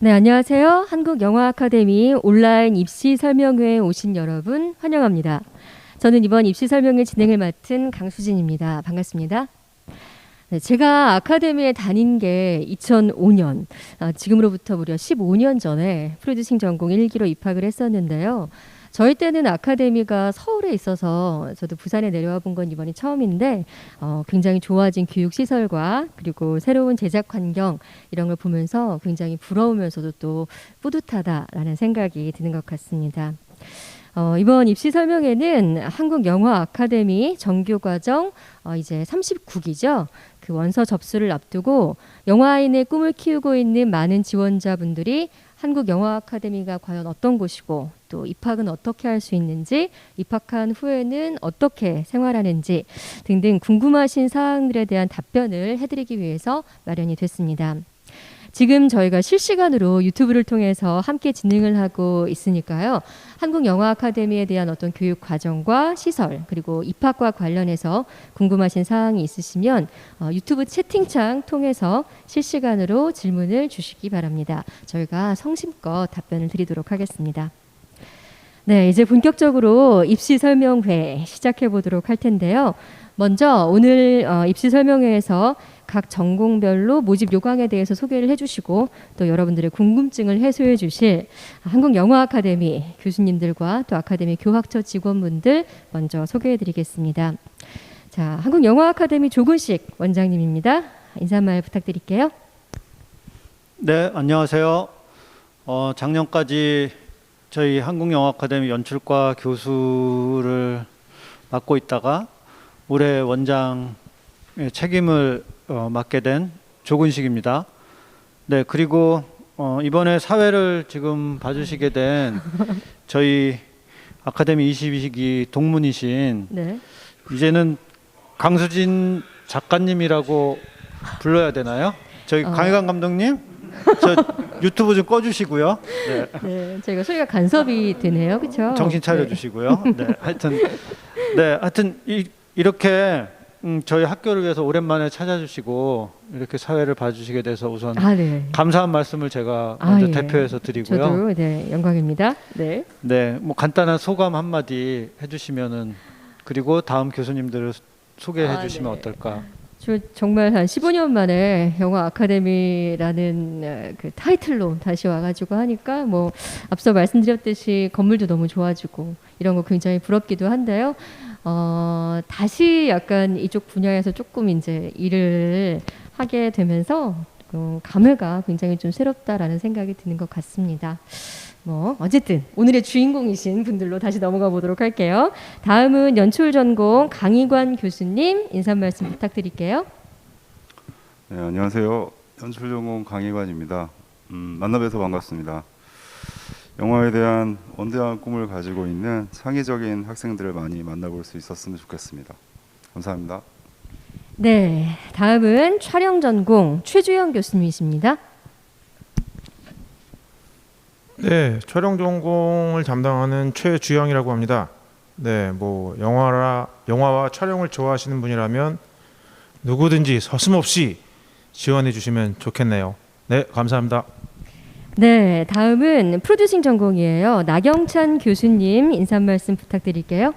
네, 안녕하세요. 한국영화아카데미 온라인 입시 설명회에 오신 여러분 환영합니다. 저는 이번 입시 설명회 진행을 맡은 강수진입니다. 반갑습니다. 네, 제가 아카데미에 다닌 게 2005년, 지금으로부터 무려 15년 전에 프로듀싱 전공 1기로 입학을 했었는데요. 저희 때는 아카데미가 서울에 있어서 저도 부산에 내려와 본 건 이번이 처음인데 굉장히 좋아진 교육시설과 그리고 새로운 제작 환경 이런 걸 보면서 굉장히 부러우면서도 또 뿌듯하다라는 생각이 드는 것 같습니다. 이번 입시 설명회는 한국영화아카데미 정규과정 이제 39기죠. 그 원서 접수를 앞두고 영화인의 꿈을 키우고 있는 많은 지원자분들이 한국영화아카데미가 과연 어떤 곳이고 또 입학은 어떻게 할 수 있는지, 입학한 후에는 어떻게 생활하는지 등등 궁금하신 사항들에 대한 답변을 해드리기 위해서 마련이 됐습니다. 지금 저희가 실시간으로 유튜브를 통해서 함께 진행을 하고 있으니까요. 한국영화아카데미에 대한 어떤 교육 과정과 시설 그리고 입학과 관련해서 궁금하신 사항이 있으시면 유튜브 채팅창 통해서 실시간으로 질문을 주시기 바랍니다. 저희가 성심껏 답변을 드리도록 하겠습니다. 네, 이제 본격적으로 입시 설명회 시작해 보도록 할 텐데요. 먼저 오늘 입시 설명회에서 각 전공별로 모집 요강에 대해서 소개를 해주시고 또 여러분들의 궁금증을 해소해 주실 한국영화아카데미 교수님들과 또 아카데미 교학처 직원분들 먼저 소개해 드리겠습니다. 자, 한국영화아카데미 조근식 원장님입니다. 인사말 부탁드릴게요. 네, 안녕하세요. 작년까지 저희 한국영화아카데미 연출과 교수를 맡고 있다가 올해 원장의 책임을 맡게 된 조근식입니다. 네, 그리고 이번에 사회를 지금 봐주시게 된 저희 아카데미 22기 동문이신 네. 이제는 강수진 작가님이라고 불러야 되나요? 저희 강혜관 감독님, 저 유튜브 좀 꺼주시고요. 네. 네, 저희가 소리가 간섭이 되네요, 그렇죠? 정신 차려주시고요. 네, 하여튼 이렇게 저희 학교를 위해서 오랜만에 찾아주시고 이렇게 사회를 봐주시게 돼서 우선 네. 감사한 말씀을 제가 먼저 예. 대표해서 드리고요. 저도 네, 영광입니다. 네. 네, 뭐 간단한 소감 한마디 해주시면은 그리고 다음 교수님들을 소개해 주시면 네. 어떨까? 저 정말 한 15년 만에 영화 아카데미라는 그 타이틀로 다시 와가지고 하니까 뭐 앞서 말씀드렸듯이 건물도 너무 좋아지고 이런 거 굉장히 부럽기도 한데요. 다시 약간 이쪽 분야에서 조금 이제 일을 하게 되면서 감회가 굉장히 좀 새롭다라는 생각이 드는 것 같습니다. 뭐 어쨌든 오늘의 주인공이신 분들로 다시 넘어가 보도록 할게요. 다음은 연출 전공 강희관 교수님 인사 말씀 부탁드릴게요. 네, 안녕하세요. 연출 전공 강희관입니다. 만나 뵈서 반갑습니다. 영화에 대한 원대한 꿈을 가지고 있는 창의적인 학생들을 많이 만나볼 수 있었으면 좋겠습니다. 감사합니다. 네, 다음은 촬영 전공 최주영 교수님이십니다. 네, 촬영 전공을 담당하는 최주영이라고 합니다. 네, 뭐 영화와 촬영을 좋아하시는 분이라면 누구든지 서슴없이 지원해 주시면 좋겠네요. 네, 감사합니다. 네, 다음은 프로듀싱 전공이에요. 나경찬 교수님 인사 말씀 부탁드릴게요.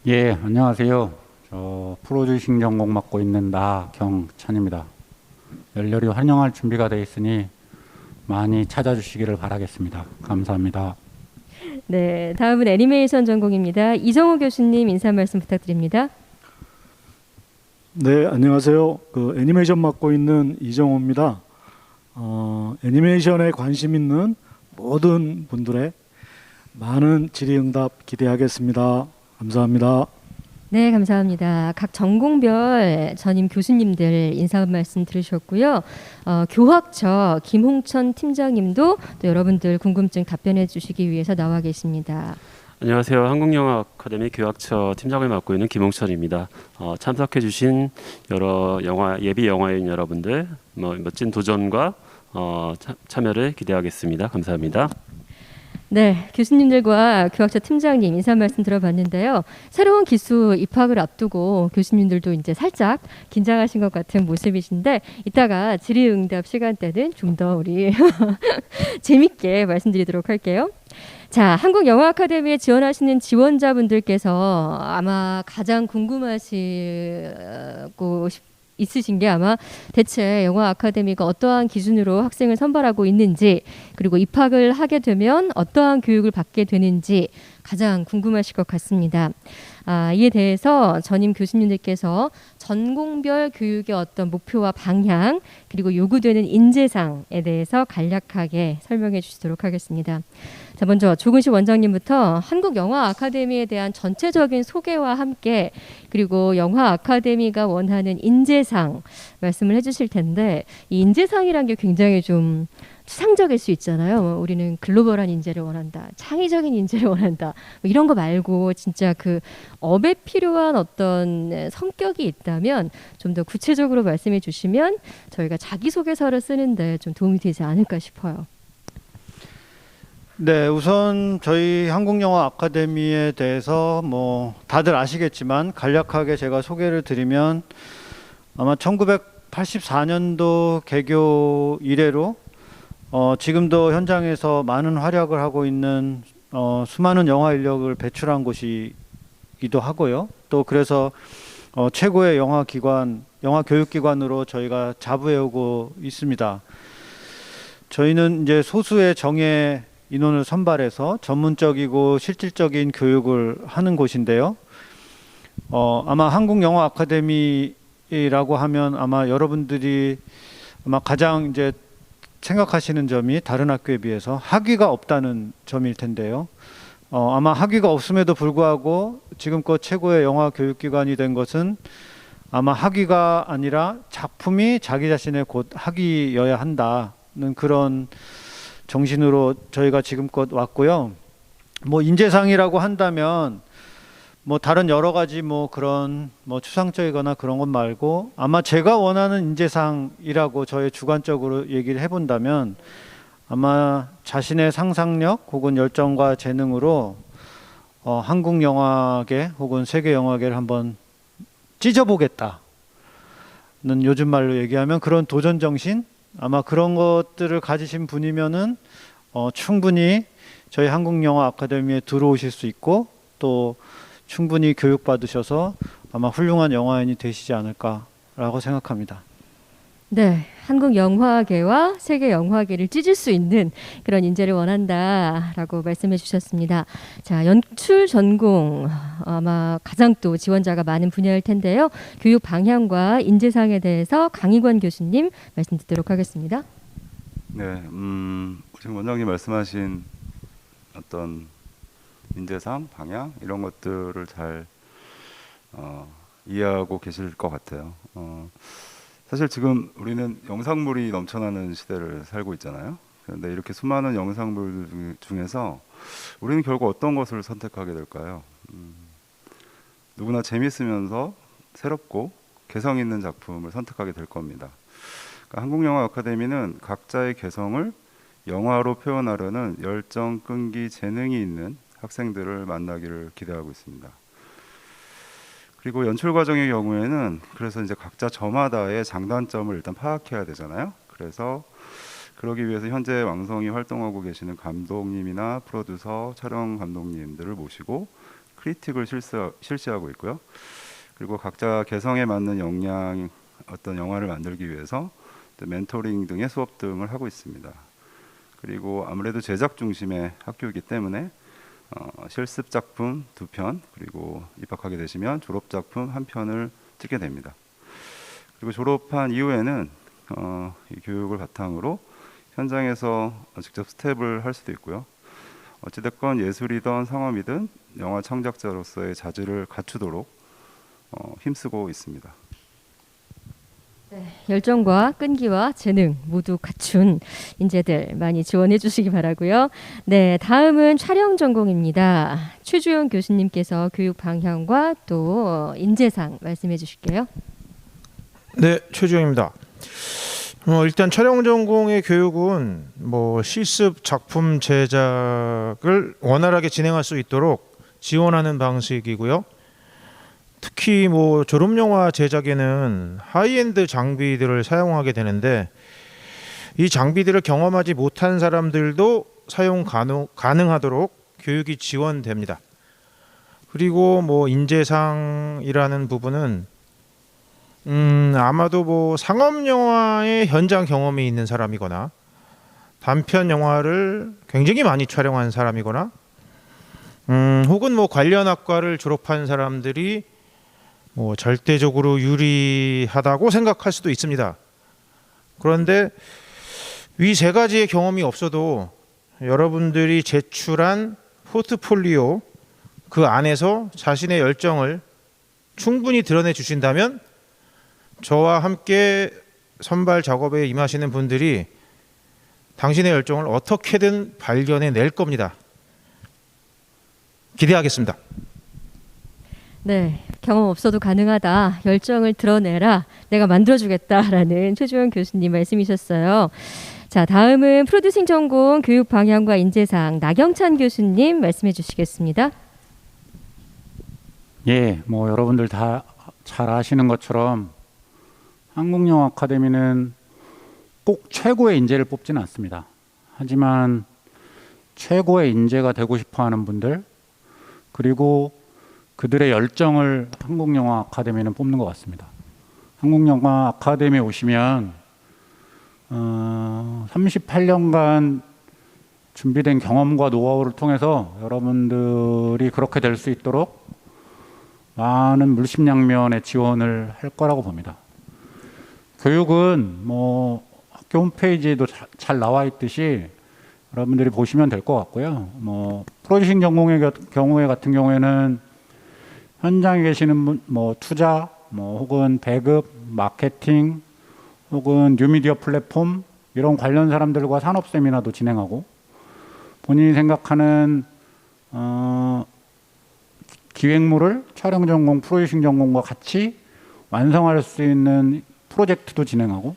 예, 안녕하세요. 저 프로듀싱 전공 맡고 있는 나경찬입니다. 열렬히 환영할 준비가 되어 있으니 많이 찾아주시기를 바라겠습니다. 감사합니다. 네, 다음은 애니메이션 전공입니다. 이정호 교수님 인사 말씀 부탁드립니다. 네, 안녕하세요. 애니메이션 맡고 있는 이정호입니다. 애니메이션에 관심 있는 모든 분들의 많은 질의응답 기대하겠습니다. 감사합니다. 네, 감사합니다. 각 전공별 전임 교수님들 인사 말씀 들으셨고요. 교학처 김홍천 팀장님도 또 여러분들 궁금증 답변해 주시기 위해서 나와 계십니다. 안녕하세요. 한국영화아카데미 교학처 팀장을 맡고 있는 김홍철입니다. 참석해 주신 여러 예비 영화인 여러분들 멋진 도전과 참여를 기대하겠습니다. 감사합니다. 네, 교수님들과 교학처 팀장님 인사 말씀 들어봤는데요. 새로운 기수 입학을 앞두고 교수님들도 이제 살짝 긴장하신 것 같은 모습이신데 이따가 질의응답 시간 때는 좀 더 우리 재밌게 말씀드리도록 할게요. 자, 한국영화아카데미에 지원하시는 지원자분들께서 아마 가장 궁금하시고 있으신 게 아마 대체 영화 아카데미가 어떠한 기준으로 학생을 선발하고 있는지, 그리고 입학을 하게 되면 어떠한 교육을 받게 되는지 가장 궁금하실 것 같습니다. 이에 대해서 전임 교수님들께서 전공별 교육의 어떤 목표와 방향, 그리고 요구되는 인재상에 대해서 간략하게 설명해 주시도록 하겠습니다. 자, 먼저 조근식 원장님부터 한국 영화 아카데미에 대한 전체적인 소개와 함께, 그리고 영화 아카데미가 원하는 인재상 말씀을 해주실 텐데, 이 인재상이란 게 굉장히 좀 추상적일 수 있잖아요. 우리는 글로벌한 인재를 원한다, 창의적인 인재를 원한다, 뭐 이런 거 말고 진짜 그 업에 필요한 어떤 성격이 있다면 좀 더 구체적으로 말씀해 주시면 저희가 자기소개서를 쓰는데 좀 도움이 되지 않을까 싶어요. 네, 우선 저희 한국영화 아카데미에 대해서 뭐 다들 아시겠지만 간략하게 제가 소개를 드리면, 아마 1984년도 개교 이래로 지금도 현장에서 많은 활약을 하고 있는 수많은 영화 인력을 배출한 곳이기도 하고요. 또 그래서 최고의 영화 교육기관으로 저희가 자부해오고 있습니다. 저희는 이제 소수의 정예 인원을 선발해서 전문적이고 실질적인 교육을 하는 곳인데요. 아마 한국영화 아카데미라고 하면 아마 여러분들이 아마 가장 이제 생각하시는 점이 다른 학교에 비해서 학위가 없다는 점일 텐데요. 아마 학위가 없음에도 불구하고 지금껏 최고의 영화 교육기관이 된 것은 아마 학위가 아니라 작품이 자기 자신의 곧 학위여야 한다는 그런 정신으로 저희가 지금껏 왔고요. 뭐 인재상이라고 한다면 뭐 다른 여러 가지 뭐 그런 뭐 추상적이거나 그런 것 말고, 아마 제가 원하는 인재상이라고 저의 주관적으로 얘기를 해본다면 아마 자신의 상상력 혹은 열정과 재능으로 한국 영화계 혹은 세계 영화계를 한번 찢어보겠다는, 요즘 말로 얘기하면 그런 도전 정신, 아마 그런 것들을 가지신 분이면은 충분히 저희 한국영화 아카데미에 들어오실 수 있고, 또 충분히 교육받으셔서 아마 훌륭한 영화인이 되시지 않을까라고 생각합니다. 네, 한국 영화계와 세계 영화계를 찢을 수 있는 그런 인재를 원한다라고 말씀해 주셨습니다. 자, 연출 전공 아마 가장 또 지원자가 많은 분야일 텐데요. 교육 방향과 인재상에 대해서 강희관 교수님 말씀 듣도록 하겠습니다. 네, 지금 원장님 말씀하신 어떤 인재상, 방향 이런 것들을 잘 이해하고 계실 것 같아요. 사실 지금 우리는 영상물이 넘쳐나는 시대를 살고 있잖아요. 그런데 이렇게 수많은 영상물 중에서 우리는 결국 어떤 것을 선택하게 될까요? 누구나 재미있으면서 새롭고 개성 있는 작품을 선택하게 될 겁니다. 그러니까 한국영화 아카데미는 각자의 개성을 영화로 표현하려는 열정, 끈기, 재능이 있는 학생들을 만나기를 기대하고 있습니다. 그리고 연출 과정의 경우에는 그래서 이제 각자 저마다의 장단점을 일단 파악해야 되잖아요. 그래서 그러기 위해서 현재 왕성히 활동하고 계시는 감독님이나 프로듀서, 촬영 감독님들을 모시고 크리틱을 실시하고 있고요. 그리고 각자 개성에 맞는 역량 어떤 영화를 만들기 위해서 멘토링 등의 수업 등을 하고 있습니다. 그리고 아무래도 제작 중심의 학교이기 때문에 실습 작품 2편, 그리고 입학하게 되시면 졸업 작품 1편을 찍게 됩니다. 그리고 졸업한 이후에는 이 교육을 바탕으로 현장에서 직접 스텝을 할 수도 있고요. 어찌됐건 예술이든 상업이든 영화 창작자로서의 자질을 갖추도록 힘쓰고 있습니다. 네, 열정과 끈기와 재능 모두 갖춘 인재들 많이 지원해 주시기 바라고요. 네, 다음은 촬영 전공입니다. 최주영 교수님께서 교육 방향과 또 인재상 말씀해 주실게요. 네, 최주영입니다. 일단 촬영 전공의 교육은 뭐 실습 작품 제작을 원활하게 진행할 수 있도록 지원하는 방식이고요. 특히 뭐 졸업 영화 제작에는 하이엔드 장비들을 사용하게 되는데 이 장비들을 경험하지 못한 사람들도 사용 가능하도록 교육이 지원됩니다. 그리고 뭐 인재상이라는 부분은 아마도 뭐 상업 영화의 현장 경험이 있는 사람이거나 단편 영화를 굉장히 많이 촬영한 사람이거나 혹은 뭐 관련 학과를 졸업한 사람들이 뭐 절대적으로 유리하다고 생각할 수도 있습니다. 그런데 위 세 가지의 경험이 없어도 여러분들이 제출한 포트폴리오 그 안에서 자신의 열정을 충분히 드러내 주신다면 저와 함께 선발 작업에 임하시는 분들이 당신의 열정을 어떻게든 발견해 낼 겁니다. 기대하겠습니다. 네, 경험 없어도 가능하다. 열정을 드러내라. 내가 만들어주겠다라는 최주영 교수님 말씀이셨어요. 자, 다음은 프로듀싱 전공 교육 방향과 인재상 나경찬 교수님 말씀해 주시겠습니다. 예, 뭐 여러분들 다 잘 아시는 것처럼 한국영화 아카데미는 꼭 최고의 인재를 뽑지는 않습니다. 하지만 최고의 인재가 되고 싶어하는 분들 그리고 그들의 열정을 한국영화 아카데미는 뽑는 것 같습니다. 한국영화 아카데미에 오시면 38년간 준비된 경험과 노하우를 통해서 여러분들이 그렇게 될 수 있도록 많은 물심양면의 지원을 할 거라고 봅니다. 교육은 뭐 학교 홈페이지에도 잘 나와 있듯이 여러분들이 보시면 될 것 같고요. 뭐 프로듀싱 전공의 경우에 같은 경우에는 현장에 계시는 분, 뭐 투자, 뭐 혹은 배급, 마케팅, 혹은 뉴미디어 플랫폼 이런 관련 사람들과 산업 세미나도 진행하고 본인이 생각하는 기획물을 촬영 전공, 프로듀싱 전공과 같이 완성할 수 있는 프로젝트도 진행하고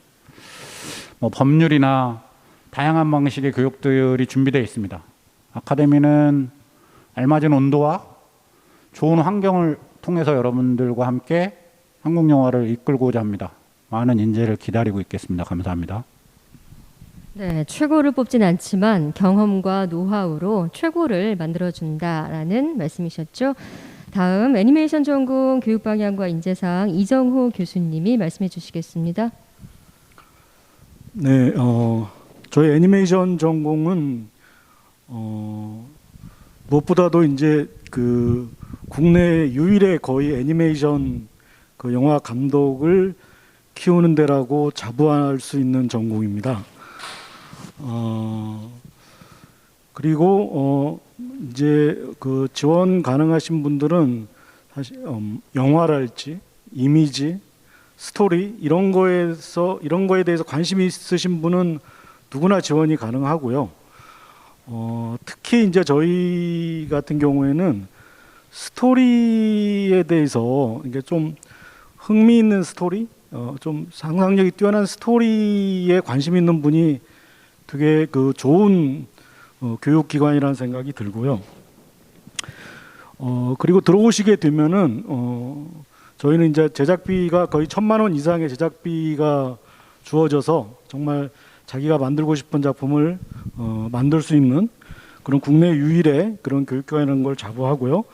뭐 법률이나 다양한 방식의 교육들이 준비되어 있습니다. 아카데미는 알맞은 온도와 좋은 환경을 통해서 여러분들과 함께 한국 영화를 이끌고자 합니다. 많은 인재를 기다리고 있겠습니다. 감사합니다. 네, 최고를 뽑진 않지만 경험과 노하우로 최고를 만들어준다라는 말씀이셨죠. 다음 애니메이션 전공 교육 방향과 인재상 이정호 교수님이 말씀해 주시겠습니다. 네, 저희 애니메이션 전공은 무엇보다도 이제 그 국내 유일의 거의 애니메이션 그 영화 감독을 키우는 데라고 자부할 수 있는 전공입니다. 그리고 이제 그 지원 가능하신 분들은 사실 영화랄지 이미지, 스토리 이런 거에 대해서 관심이 있으신 분은 누구나 지원이 가능하고요. 특히 이제 저희 같은 경우에는 스토리에 대해서 이게 좀 흥미있는 스토리, 좀 상상력이 뛰어난 스토리에 관심 있는 분이 되게 그 좋은 교육기관이라는 생각이 들고요. 그리고 들어오시게 되면은 저희는 이제 제작비가 거의 1,000만 원 이상의 제작비가 주어져서 정말 자기가 만들고 싶은 작품을 만들 수 있는 그런 국내 유일의 그런 교육기관이라는 걸 자부하고요.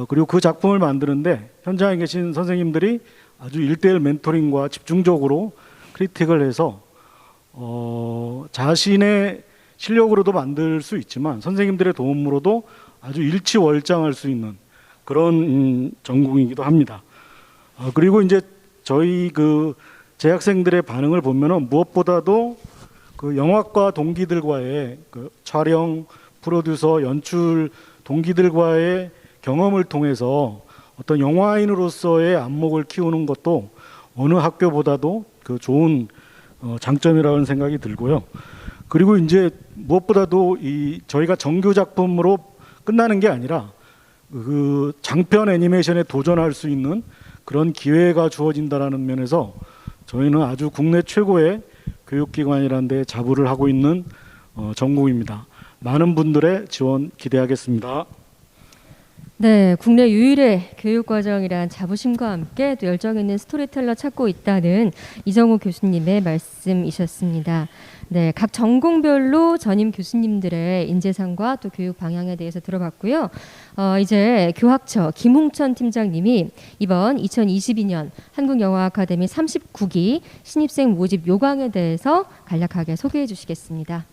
그리고 그 작품을 만드는데 현장에 계신 선생님들이 아주 1:1 멘토링과 집중적으로 크리틱을 해서 자신의 실력으로도 만들 수 있지만 선생님들의 도움으로도 아주 일취월장할 수 있는 그런 전공이기도 합니다. 그리고 이제 저희 그 재학생들의 반응을 보면은 무엇보다도 그 영화과 동기들과의 그 촬영, 프로듀서, 연출 동기들과의 경험을 통해서 어떤 영화인으로서의 안목을 키우는 것도 어느 학교보다도 그 좋은 장점이라는 생각이 들고요. 그리고 이제 무엇보다도 이 저희가 정규 작품으로 끝나는 게 아니라 그 장편 애니메이션에 도전할 수 있는 그런 기회가 주어진다라는 면에서 저희는 아주 국내 최고의 교육기관이라는 데 자부를 하고 있는 전공입니다. 많은 분들의 지원 기대하겠습니다. 네, 국내 유일의 교육과정이란 자부심과 함께 또 열정 있는 스토리텔러 찾고 있다는 이정우 교수님의 말씀이셨습니다. 네, 각 전공별로 전임 교수님들의 인재상과 또 교육 방향에 대해서 들어봤고요. 이제 교학처 김홍천 팀장님이 이번 2022년 한국영화아카데미 39기 신입생 모집 요강에 대해서 간략하게 소개해 주시겠습니다.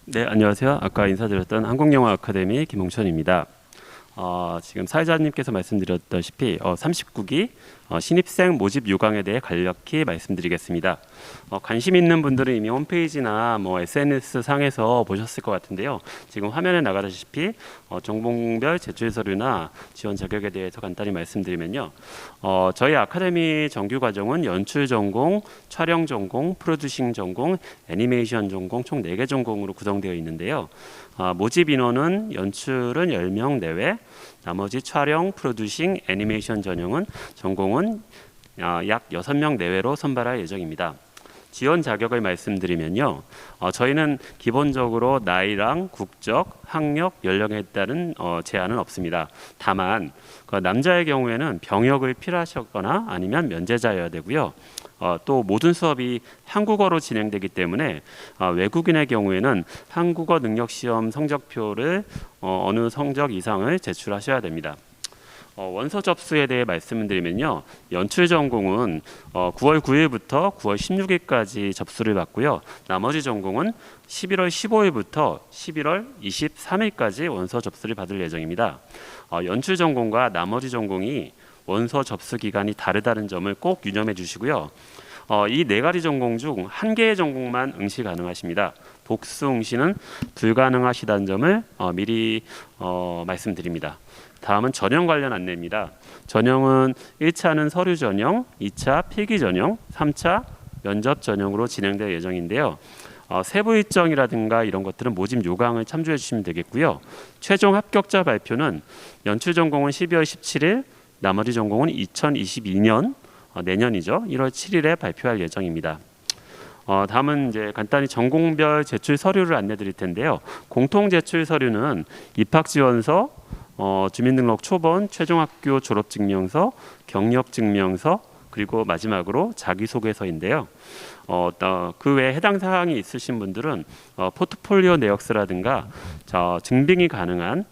네, 안녕하세요. 아까 인사드렸던 한국영화아카데미 김홍천입니다. 지금 사회자님께서 말씀드렸다시피 39기 신입생 모집 요강에 대해 간략히 말씀드리겠습니다. 관심 있는 분들은 이미 홈페이지나 SNS 상에서 보셨을 것 같은데요. 지금 화면에 나가다시피 전공별 제출 서류나 지원 자격에 대해서 간단히 말씀드리면요. 저희 아카데미 정규 과정은 연출 전공, 촬영 전공, 프로듀싱 전공, 애니메이션 전공 총 4개 전공으로 구성되어 있는데요. 모집 인원은 연출은 10명 내외, 나머지 촬영, 프로듀싱, 애니메이션 전공은 약 6명 내외로 선발할 예정입니다. 지원 자격을 말씀드리면요. 저희는 기본적으로 나이랑 국적, 학력, 연령에 따른 제한은 없습니다. 다만 남자의 경우에는 병역을 필요하셨거나 아니면 면제자여야 되고요. 또 모든 수업이 한국어로 진행되기 때문에 외국인의 경우에는 한국어 능력 시험 성적표를 어느 성적 이상을 제출하셔야 됩니다. 원서 접수에 대해 말씀드리면요. 연출 전공은 9월 9일부터 9월 16일까지 접수를 받고요. 나머지 전공은 11월 15일부터 11월 23일까지 원서 접수를 받을 예정입니다. 연출 전공과 나머지 전공이 원서 접수 기간이 다르다는 점을 꼭 유념해 주시고요. 이 4가지 전공 중 1개의 전공만 응시 가능하십니다. 복수 응시는 불가능하시다는 점을 미리 말씀드립니다. 다음은 전형 관련 안내입니다. 전형은 1차는 서류 전형, 2차 필기 전형, 3차 면접 전형으로 진행될 예정인데요. 세부 일정이라든가 이런 것들은 모집 요강을 참조해 주시면 되겠고요. 최종 합격자 발표는 연출 전공은 12월 17일, 나머지 전공은 2022년 내년이죠. 1월 7일에 발표할 예정입니다. 다음은 이제 간단히 전공별 제출 서류를 안내 드릴 텐데요. 공통 제출 서류는 입학 지원서, 주민등록 초본, 최종학교 졸업증명서, 경력증명서, 그리고 마지막으로 자기소개서인데요. 그 외에 해당 사항이 있으신 분들은 포트폴리오 내역서라든가 증빙이 가능한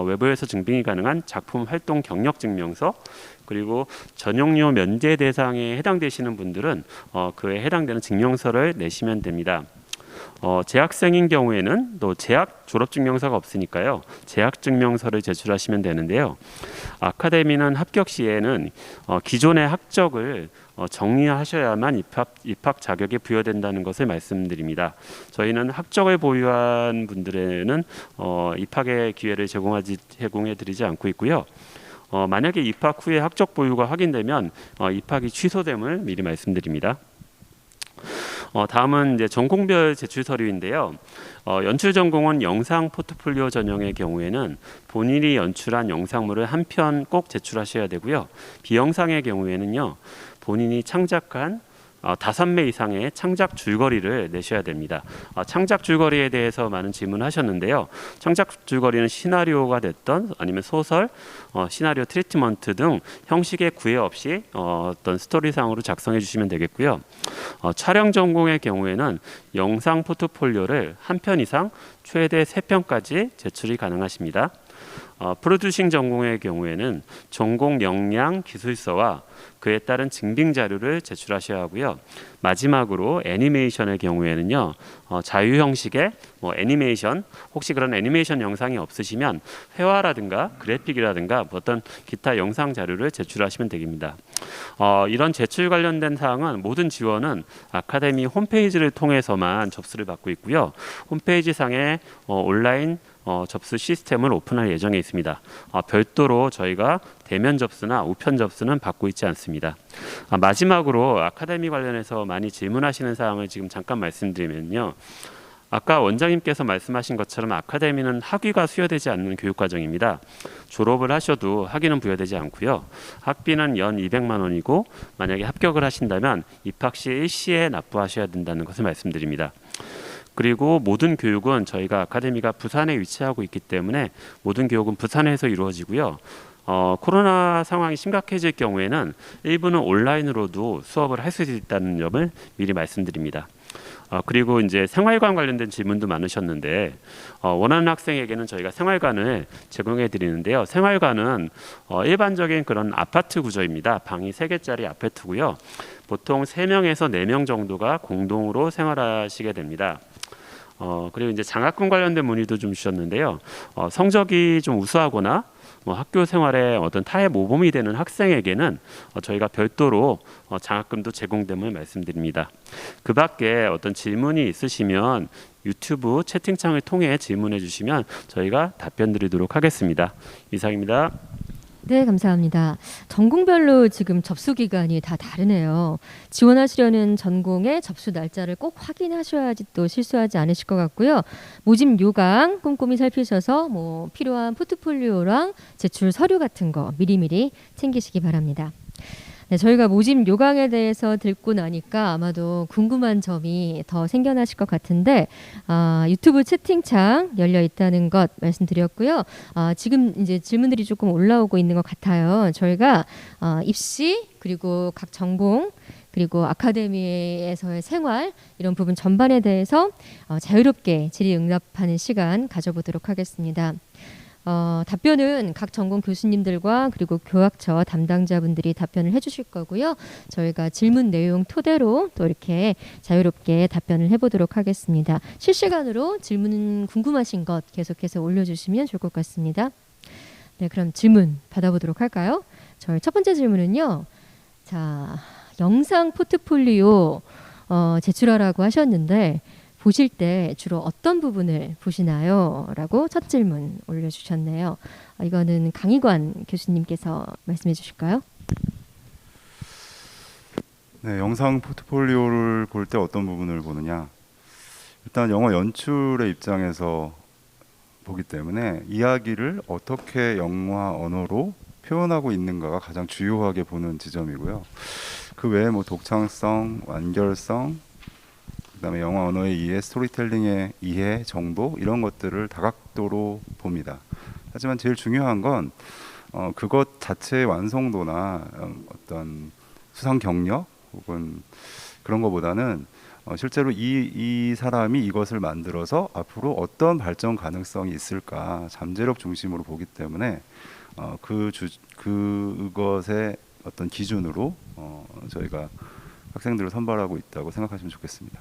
외부에서 증빙이 가능한 작품 활동 경력 증명서, 그리고 전용료 면제 대상에 해당되시는 분들은 그에 해당되는 증명서를 내시면 됩니다. 재학생인 경우에는 또 재학 졸업증명서가 없으니까요. 재학증명서를 제출하시면 되는데요. 아카데미는 합격 시에는 기존의 학적을 정리하셔야만 입학 자격이 부여된다는 것을 말씀드립니다. 저희는 학적을 보유한 분들에는 입학의 기회를 제공해드리지 않고 있고요. 만약에 입학 후에 학적 보유가 확인되면 입학이 취소됨을 미리 말씀드립니다. 다음은 이제 전공별 제출 서류인데요. 연출 전공은 영상 포트폴리오 전형의 경우에는 본인이 연출한 영상물을 한 편 꼭 제출하셔야 되고요. 비영상의 경우에는요, 본인이 창작한 5매 이상의 창작 줄거리를 내셔야 됩니다. 창작 줄거리에 대해서 많은 질문하셨는데요. 창작 줄거리는 시나리오가 됐던 아니면 소설, 시나리오 트리트먼트 등 형식의 구애 없이 어떤 스토리상으로 작성해 주시면 되겠고요. 촬영 전공의 경우에는 영상 포트폴리오를 한 편 이상 최대 3편까지 제출이 가능하십니다. 프로듀싱 전공의 경우에는 전공 역량 기술서와 그에 따른 증빙 자료를 제출하셔야 하고요. 마지막으로 애니메이션의 경우에는요, 자유 형식의 애니메이션, 혹시 그런 애니메이션 영상이 없으시면 회화라든가 그래픽이라든가 어떤 기타 영상 자료를 제출하시면 됩니다. 이런 제출 관련된 사항은 모든 지원은 아카데미 홈페이지를 통해서만 접수를 받고 있고요. 홈페이지 상에 온라인 접수 시스템을 오픈할 예정에 있습니다. 별도로 저희가 대면 접수나 우편 접수는 받고 있지 않습니다. 마지막으로 아카데미 관련해서 많이 질문하시는 사항을 지금 잠깐 말씀드리면요. 아까 원장님께서 말씀하신 것처럼 아카데미는 학위가 수여되지 않는 교육과정입니다. 졸업을 하셔도 학위는 부여되지 않고요. 학비는 연 200만 원이고 만약에 합격을 하신다면 입학 시 일시에 납부하셔야 된다는 것을 말씀드립니다. 그리고 모든 교육은 저희가 아카데미가 부산에 위치하고 있기 때문에 모든 교육은 부산에서 이루어지고요. 코로나 상황이 심각해질 경우에는 일부는 온라인으로도 수업을 할 수 있다는 점을 미리 말씀드립니다. 그리고 이제 생활관 관련된 질문도 많으셨는데 원하는 학생에게는 저희가 생활관을 제공해 드리는데요. 생활관은 일반적인 그런 아파트 구조입니다. 방이 3개짜리 아파트고요. 보통 3명에서 4명 정도가 공동으로 생활하시게 됩니다. 그리고 이제 장학금 관련된 문의도 좀 주셨는데요. 성적이 좀 우수하거나 학교 생활에 어떤 타의 모범이 되는 학생에게는 저희가 별도로 장학금도 제공됨을 말씀드립니다. 그 밖에 어떤 질문이 있으시면 유튜브 채팅창을 통해 질문해 주시면 저희가 답변 드리도록 하겠습니다. 이상입니다. 네, 감사합니다. 전공별로 지금 접수 기간이 다 다르네요. 지원하시려는 전공의 접수 날짜를 꼭 확인하셔야지 또 실수하지 않으실 것 같고요. 모집 요강 꼼꼼히 살피셔서 필요한 포트폴리오랑 제출 서류 같은 거 미리미리 챙기시기 바랍니다. 네, 저희가 모집 요강에 대해서 듣고 나니까 아마도 궁금한 점이 더 생겨나실 것 같은데 유튜브 채팅창 열려 있다는 것 말씀드렸고요. 지금 이제 질문들이 조금 올라오고 있는 것 같아요. 저희가 입시 그리고 각 전공 그리고 아카데미에서의 생활 이런 부분 전반에 대해서 자유롭게 질의응답하는 시간 가져보도록 하겠습니다. 답변은 각 전공 교수님들과 그리고 교학처 담당자분들이 답변을 해주실 거고요. 저희가 질문 내용 토대로 또 이렇게 자유롭게 답변을 해보도록 하겠습니다. 실시간으로 질문 궁금하신 것 계속해서 올려주시면 좋을 것 같습니다. 네, 그럼 질문 받아보도록 할까요? 저희 첫 번째 질문은요. 자, 영상 포트폴리오 제출하라고 하셨는데 보실 때 주로 어떤 부분을 보시나요? 라고 첫 질문 올려주셨네요. 이거는 강희관 교수님께서 말씀해 주실까요? 네, 영상 포트폴리오를 볼 때 어떤 부분을 보느냐. 일단 영화 연출의 입장에서 보기 때문에 이야기를 어떻게 영화 언어로 표현하고 있는가가 가장 주요하게 보는 지점이고요. 그 외에 독창성, 완결성, 그다음에 영화 언어의 이해, 스토리텔링의 이해, 정보 이런 것들을 다각도로 봅니다. 하지만 제일 중요한 건 그것 자체의 완성도나 어떤 수상 경력 혹은 그런 것보다는 실제로 이 사람이 이것을 만들어서 앞으로 어떤 발전 가능성이 있을까 잠재력 중심으로 보기 때문에 그것의 어떤 기준으로 저희가 학생들을 선발하고 있다고 생각하시면 좋겠습니다.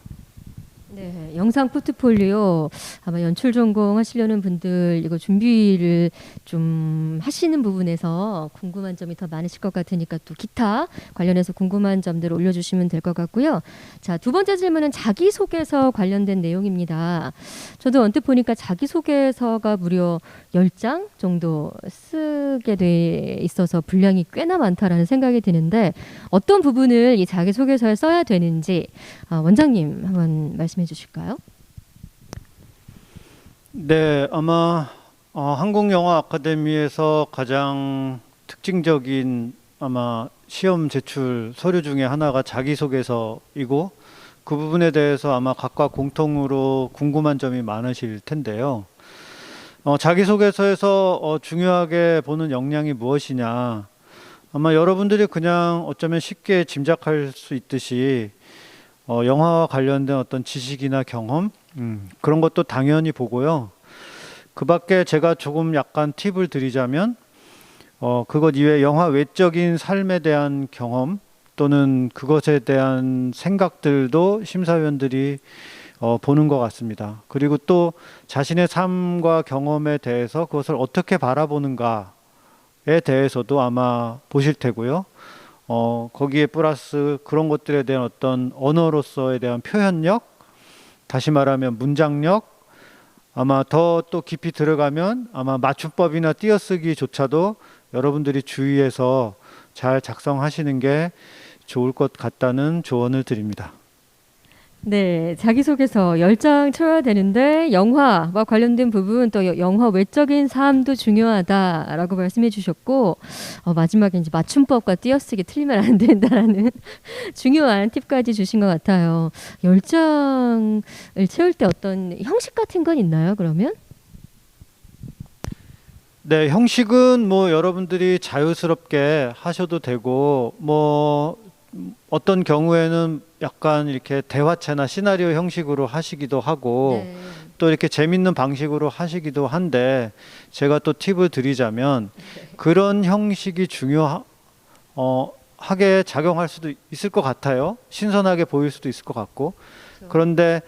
네, 영상 포트폴리오 아마 연출 전공 하시려는 분들 이거 준비를 좀 하시는 부분에서 궁금한 점이 더 많으실 것 같으니까 또 기타 관련해서 궁금한 점들 올려주시면 될 것 같고요. 자, 두 번째 질문은 자기소개서 관련된 내용입니다. 저도 언뜻 보니까 자기소개서가 무려 10장 정도 쓰게 돼 있어서 분량이 꽤나 많다라는 생각이 드는데 어떤 부분을 이 자기소개서에 써야 되는지 원장님 한번 말씀해 주실까요? 네, 아마 한국영화 아카데미에서 가장 특징적인 아마 시험 제출 서류 중에 하나가 자기소개서이고 그 부분에 대해서 아마 각각 공통으로 궁금한 점이 많으실 텐데요. 자기소개서에서 중요하게 보는 역량이 무엇이냐. 아마 여러분들이 그냥 어쩌면 쉽게 짐작할 수 있듯이 영화와 관련된 어떤 지식이나 경험 그런 것도 당연히 보고요. 그 밖에 제가 조금 약간 팁을 드리자면 그것 이외에 영화 외적인 삶에 대한 경험 또는 그것에 대한 생각들도 심사위원들이 보는 것 같습니다. 그리고 또 자신의 삶과 경험에 대해서 그것을 어떻게 바라보는가에 대해서도 아마 보실 테고요. 거기에 플러스 그런 것들에 대한 어떤 언어로서에 대한 표현력, 다시 말하면 문장력, 아마 더 또 깊이 들어가면 아마 맞춤법이나 띄어쓰기조차도 여러분들이 주의해서 잘 작성하시는 게 좋을 것 같다는 조언을 드립니다. 네, 자기소개서 10장 쳐야 되는데 영화와 관련된 부분 또 영화 외적인 삶도 중요하다라고 말씀해 주셨고 마지막에 이제 맞춤법과 띄어쓰기 틀리면 안 된다라는 중요한 팁까지 주신 것 같아요. 10장을 채울 때 어떤 형식 같은 건 있나요, 그러면? 네, 형식은 뭐 여러분들이 자유스럽게 하셔도 되고 뭐 어떤 경우에는 약간 이렇게 대화체나 시나리오 형식으로 하시기도 하고 네. 또 이렇게 재밌는 방식으로 하시기도 한데 제가 또 팁을 드리자면 그런 형식이 하게 작용할 수도 있을 것 같아요. 신선하게 보일 수도 있을 것 같고 그런데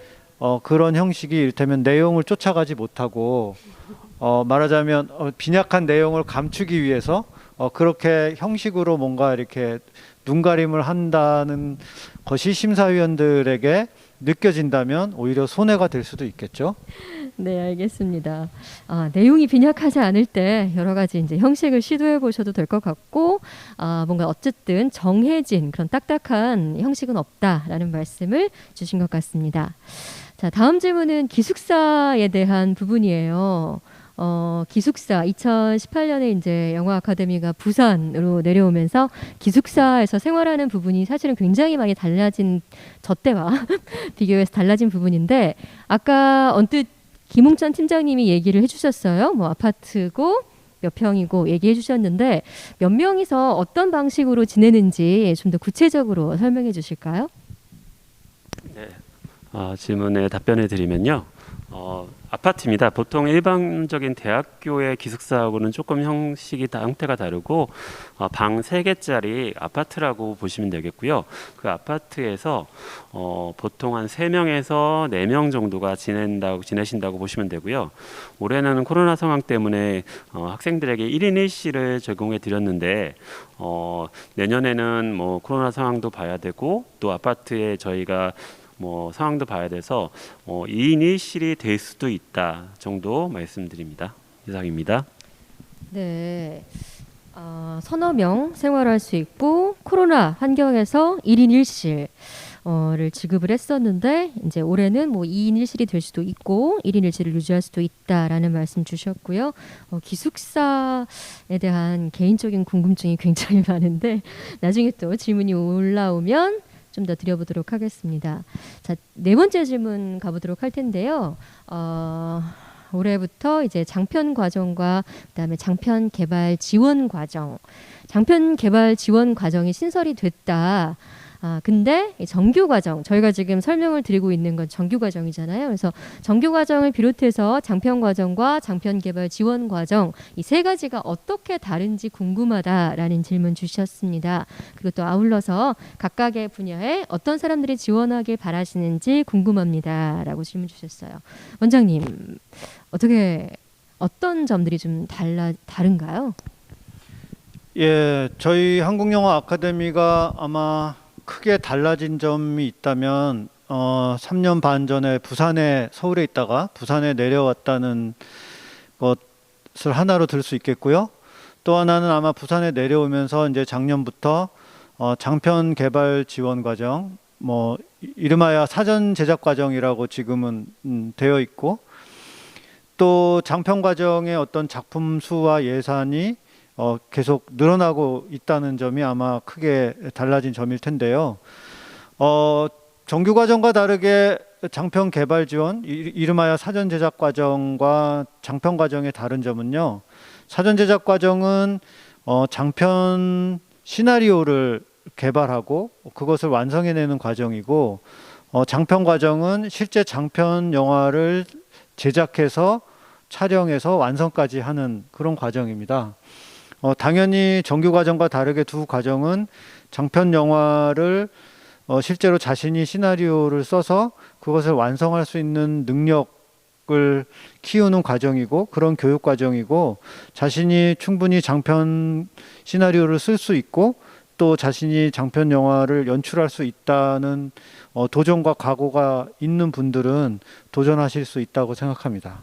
그런 형식이 이를테면 내용을 쫓아가지 못하고 말하자면 빈약한 내용을 감추기 위해서 그렇게 형식으로 뭔가 이렇게 눈가림을 한다는 것이 심사위원들에게 느껴진다면 오히려 손해가 될 수도 있겠죠. 네, 알겠습니다. 내용이 빈약하지 않을 때 여러 가지 이제 형식을 시도해 보셔도 될 것 같고, 뭔가 어쨌든 정해진 그런 딱딱한 형식은 없다라는 말씀을 주신 것 같습니다. 자, 다음 질문은 기숙사에 대한 부분이에요. 기숙사 2018년에 이제 영화 아카데미가 부산으로 내려오면서 기숙사에서 생활하는 부분이 사실은 굉장히 많이 달라진 저 때와 비교해서 달라진 부분인데 아까 언뜻 김홍천 팀장님이 얘기를 해주셨어요. 뭐 아파트고 몇 평이고 얘기해 주셨는데 몇 명이서 어떤 방식으로 지내는지 좀 더 구체적으로 설명해 주실까요? 네. 질문에 답변을 드리면요. 아파트입니다. 보통 일반적인 대학교의 기숙사하고는 조금 형태가 다르고 방 3개짜리 아파트라고 보시면 되겠고요. 그 아파트에서 보통 한 3명에서 4명 정도가 지내신다고 보시면 되고요. 올해는 코로나 상황 때문에 학생들에게 1인 1실을 제공해 드렸는데 내년에는 뭐 코로나 상황도 봐야 되고 또 아파트에 저희가 뭐 상황도 봐야 돼서 2인 1실이 될 수도 있다 정도 말씀드립니다. 이상입니다. 네. 서너 명 생활할 수 있고 코로나 환경에서 1인 1실을 지급을 했었는데 이제 올해는 뭐 2인 1실이 될 수도 있고 1인 1실을 유지할 수도 있다라는 말씀 주셨고요. 기숙사에 대한 개인적인 궁금증이 굉장히 많은데 나중에 또 질문이 올라오면 좀 더 드려보도록 하겠습니다. 자, 4번째 질문 가보도록 할 텐데요. 올해부터 이제 장편 과정과 그다음에 장편 개발 지원 과정, 장편 개발 지원 과정이 신설이 됐다. 근데 정규 과정, 저희가 지금 설명을 드리고 있는 건 정규 과정이잖아요. 그래서 정규 과정을 비롯해서 장편 과정과 장편 개발 지원 과정 이 3가지가 어떻게 다른지 궁금하다라는 질문 주셨습니다. 그리고 또 아울러서 각각의 분야에 어떤 사람들이 지원하길 바라시는지 궁금합니다라고 질문 주셨어요. 원장님, 어떤 점들이 좀 다른가요? 예, 저희 한국영화 아카데미가 아마 크게 달라진 점이 있다면 3년 반 전에 서울에 있다가 부산에 내려왔다는 것을 하나로 들 수 있겠고요. 또 하나는 아마 부산에 내려오면서 이제 작년부터 장편 개발 지원 과정, 뭐 이름하여 사전 제작 과정이라고 지금은 되어 있고 또 장편 과정의 어떤 작품 수와 예산이 계속 늘어나고 있다는 점이 아마 크게 달라진 점일 텐데요. 정규 과정과 다르게 장편 개발 지원, 이름하여 사전 제작 과정과 장편 과정의 다른 점은요. 사전 제작 과정은 장편 시나리오를 개발하고 그것을 완성해내는 과정이고 장편 과정은 실제 장편 영화를 제작해서 촬영해서 완성까지 하는 그런 과정입니다. 당연히 정규 과정과 다르게 두 과정은 장편 영화를 실제로 자신이 시나리오를 써서 그것을 완성할 수 있는 능력을 키우는 과정이고 그런 교육 과정이고 자신이 충분히 장편 시나리오를 쓸 수 있고 또 자신이 장편 영화를 연출할 수 있다는 도전과 각오가 있는 분들은 도전하실 수 있다고 생각합니다.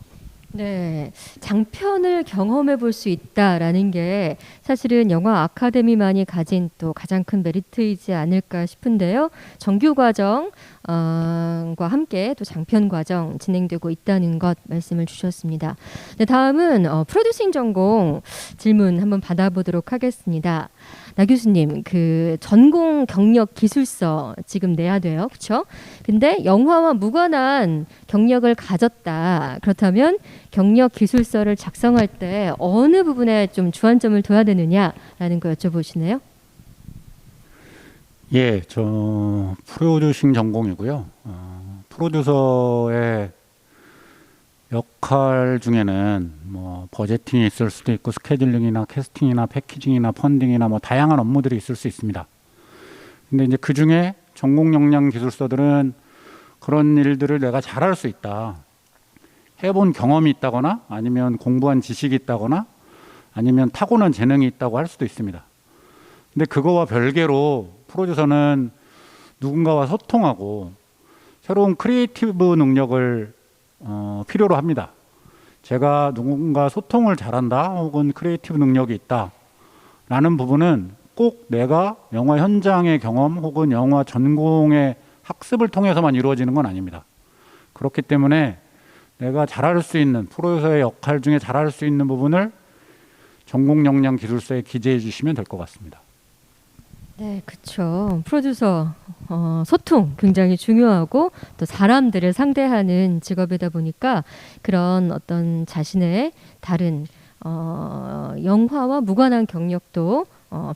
네, 장편을 경험해 볼 수 있다라는 게 사실은 영화 아카데미만이 가진 또 가장 큰 메리트이지 않을까 싶은데요. 정규 과정 과 함께 또 장편 과정 진행되고 있다는 것 말씀을 주셨습니다. 네, 다음은 프로듀싱 전공 질문 한번 받아보도록 하겠습니다. 나 교수님, 그 전공 경력 기술서 지금 내야 돼요, 그렇죠? 근데 영화와 무관한 경력을 가졌다. 그렇다면 경력 기술서를 작성할 때 어느 부분에 좀 주안점을 둬야 되느냐라는 거 여쭤보시네요. 예, 저 프로듀싱 전공이고요. 프로듀서의 역할 중에는 뭐 버제팅이 있을 수도 있고 스케줄링이나 캐스팅이나 패키징이나 펀딩이나 뭐 다양한 업무들이 있을 수 있습니다. 근데 이제 그 중에 전공 역량 기술서들은 그런 일들을 내가 잘할 수 있다. 해본 경험이 있다거나 아니면 공부한 지식이 있다거나 아니면 타고난 재능이 있다고 할 수도 있습니다. 근데 그거와 별개로 프로듀서는 누군가와 소통하고 새로운 크리에이티브 능력을 필요로 합니다. 제가 누군가 소통을 잘한다 혹은 크리에이티브 능력이 있다 라는 부분은 꼭 내가 영화 현장의 경험 혹은 영화 전공의 학습을 통해서만 이루어지는 건 아닙니다. 그렇기 때문에 내가 잘할 수 있는 프로듀서의 역할 중에 잘할 수 있는 부분을 전공 역량 기술서에 기재해 주시면 될 것 같습니다. 네, 그렇죠. 프로듀서 소통 굉장히 중요하고 또 사람들을 상대하는 직업이다 보니까 그런 어떤 자신의 다른 영화와 무관한 경력도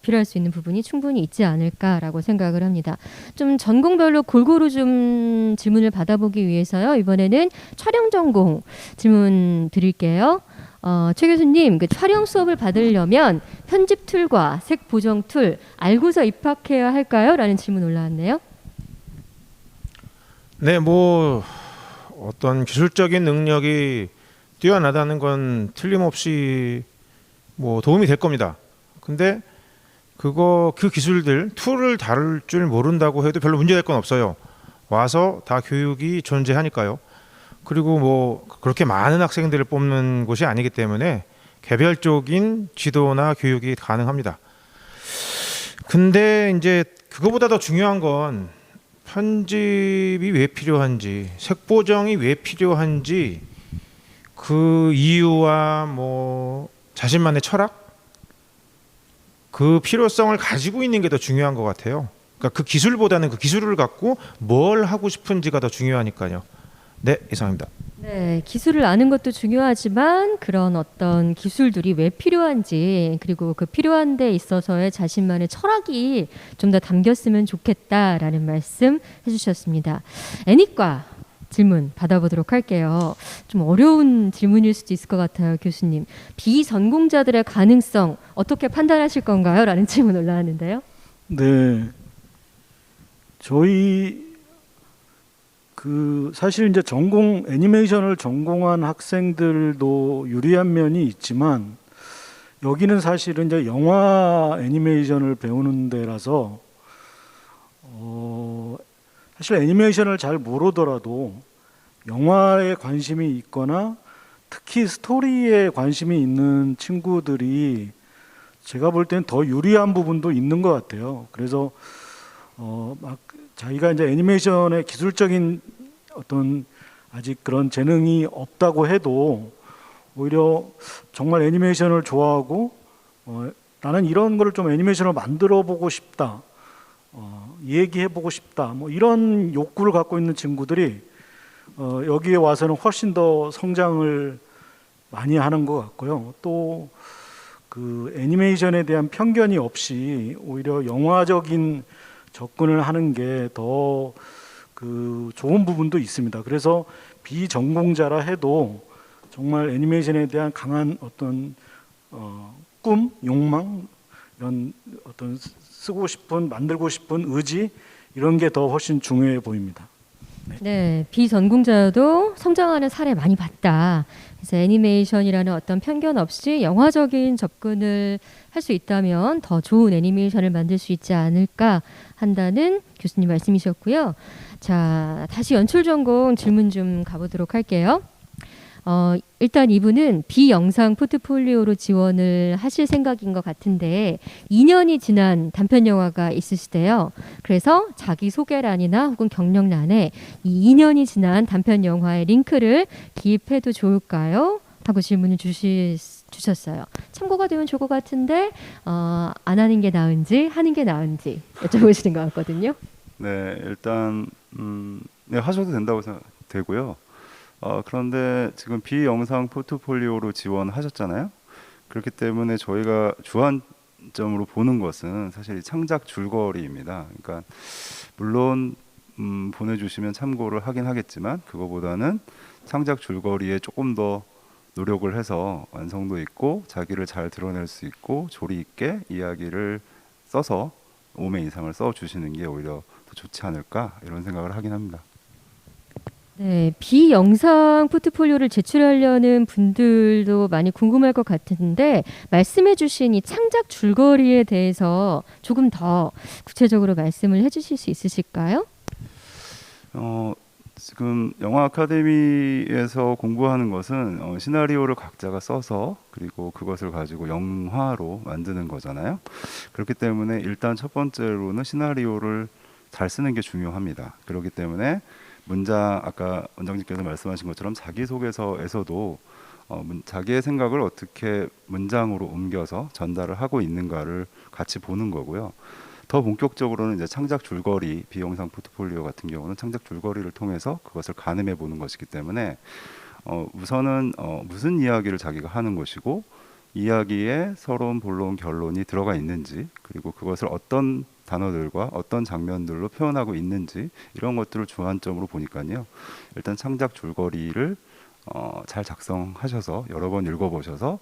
필요할 수 있는 부분이 충분히 있지 않을까라고 생각을 합니다. 좀 전공별로 골고루 좀 질문을 받아보기 위해서요. 이번에는 촬영 전공 질문 드릴게요. 최 교수님, 그 촬영 수업을 받으려면 편집 툴과 색 보정 툴 알고서 입학해야 할까요? 라는 질문 올라왔네요. 네, 뭐 어떤 기술적인 능력이 뛰어나다는 건 틀림없이 뭐 도움이 될 겁니다. 근데 그 기술들 툴을 다룰 줄 모른다고 해도 별로 문제될 건 없어요. 와서 다 교육이 존재하니까요. 그리고 뭐 그렇게 많은 학생들을 뽑는 곳이 아니기 때문에 개별적인 지도나 교육이 가능합니다. 근데 이제 그거보다 더 중요한 건 편집이 왜 필요한지, 색보정이 왜 필요한지 그 이유와 뭐 자신만의 철학, 그 필요성을 가지고 있는 게 더 중요한 것 같아요. 그러니까 그 기술보다는 그 기술을 갖고 뭘 하고 싶은지가 더 중요하니까요. 네, 이상입니다. 네, 기술을 아는 것도 중요하지만 그런 어떤 기술들이 왜 필요한지 그리고 그 필요한 데 있어서의 자신만의 철학이 좀 더 담겼으면 좋겠다라는 말씀 해주셨습니다. 애니과 질문 받아보도록 할게요. 좀 어려운 질문일 수도 있을 것 같아요, 교수님. 비전공자들의 가능성 어떻게 판단하실 건가요? 라는 질문 올라왔는데요. 네, 저희 사실 이제 전공 애니메이션을 전공한 학생들도 유리한 면이 있지만 여기는 사실은 이제 영화 애니메이션을 배우는 데라서 사실 애니메이션을 잘 모르더라도 영화에 관심이 있거나 특히 스토리에 관심이 있는 친구들이 제가 볼 때는 더 유리한 부분도 있는 것 같아요. 그래서 막 자기가 이제 애니메이션의 기술적인 어떤 아직 그런 재능이 없다고 해도 오히려 정말 애니메이션을 좋아하고 나는 이런 거를 좀 애니메이션을 만들어 보고 싶다, 얘기해 보고 싶다, 뭐 이런 욕구를 갖고 있는 친구들이 여기에 와서는 훨씬 더 성장을 많이 하는 것 같고요. 또 그 애니메이션에 대한 편견이 없이 오히려 영화적인 접근을 하는 게 더 그 좋은 부분도 있습니다. 그래서 비전공자라 해도 정말 애니메이션에 대한 강한 어떤 꿈, 욕망, 이런 어떤 쓰고 싶은, 만들고 싶은 의지 이런 게 더 훨씬 중요해 보입니다. 네, 비전공자도 성장하는 사례 많이 봤다. 그래서 애니메이션이라는 어떤 편견 없이 영화적인 접근을 할 수 있다면 더 좋은 애니메이션을 만들 수 있지 않을까 한다는 교수님 말씀이셨고요. 자, 다시 연출 전공 질문 좀 가보도록 할게요. 일단 이분은 비영상 포트폴리오로 지원을 하실 생각인 것 같은데 2년이 지난 단편 영화가 있으시대요. 그래서 자기 소개란이나 혹은 경력란에 이 2년이 지난 단편 영화의 링크를 기입해도 좋을까요? 하고 질문을 주셨어요. 참고가 되면 좋을 것 같은데 안 하는 게 나은지 하는 게 나은지 여쭤보시는 것 같거든요. 네, 일단 네, 하셔도 된다고 생각되고요. 그런데 지금 비영상 포트폴리오로 지원하셨잖아요. 그렇기 때문에 저희가 주안점으로 보는 것은 사실 이 창작 줄거리입니다. 그러니까 물론 보내주시면 참고를 하긴 하겠지만 그거보다는 창작 줄거리에 조금 더 노력을 해서 완성도 있고 자기를 잘 드러낼 수 있고 조리 있게 이야기를 써서 5매 이상을 써주시는 게 오히려 더 좋지 않을까 이런 생각을 하긴 합니다. 네, 비영상 포트폴리오를 제출하려는 분들도 많이 궁금할 것 같은데 말씀해 주신 이 창작 줄거리에 대해서 조금 더 구체적으로 말씀을 해 주실 수 있으실까요? 지금 영화 아카데미에서 공부하는 것은 시나리오를 각자가 써서 그리고 그것을 가지고 영화로 만드는 거잖아요. 그렇기 때문에 일단 첫 번째로는 시나리오를 잘 쓰는 게 중요합니다. 그렇기 때문에 문장 아까 원장님께서 말씀하신 것처럼 자기소개서에서도 자기의 생각을 어떻게 문장으로 옮겨서 전달을 하고 있는가를 같이 보는 거고요. 더 본격적으로는 이제 창작 줄거리 비영상 포트폴리오 같은 경우는 창작 줄거리를 통해서 그것을 가늠해 보는 것이기 때문에 우선은 무슨 이야기를 자기가 하는 것이고 이야기에 서론, 본론, 결론이 들어가 있는지 그리고 그것을 어떤 단어들과 어떤 장면들로 표현하고 있는지 이런 것들을 주안점으로 보니까요. 일단 창작 줄거리를 잘 작성하셔서 여러 번 읽어보셔서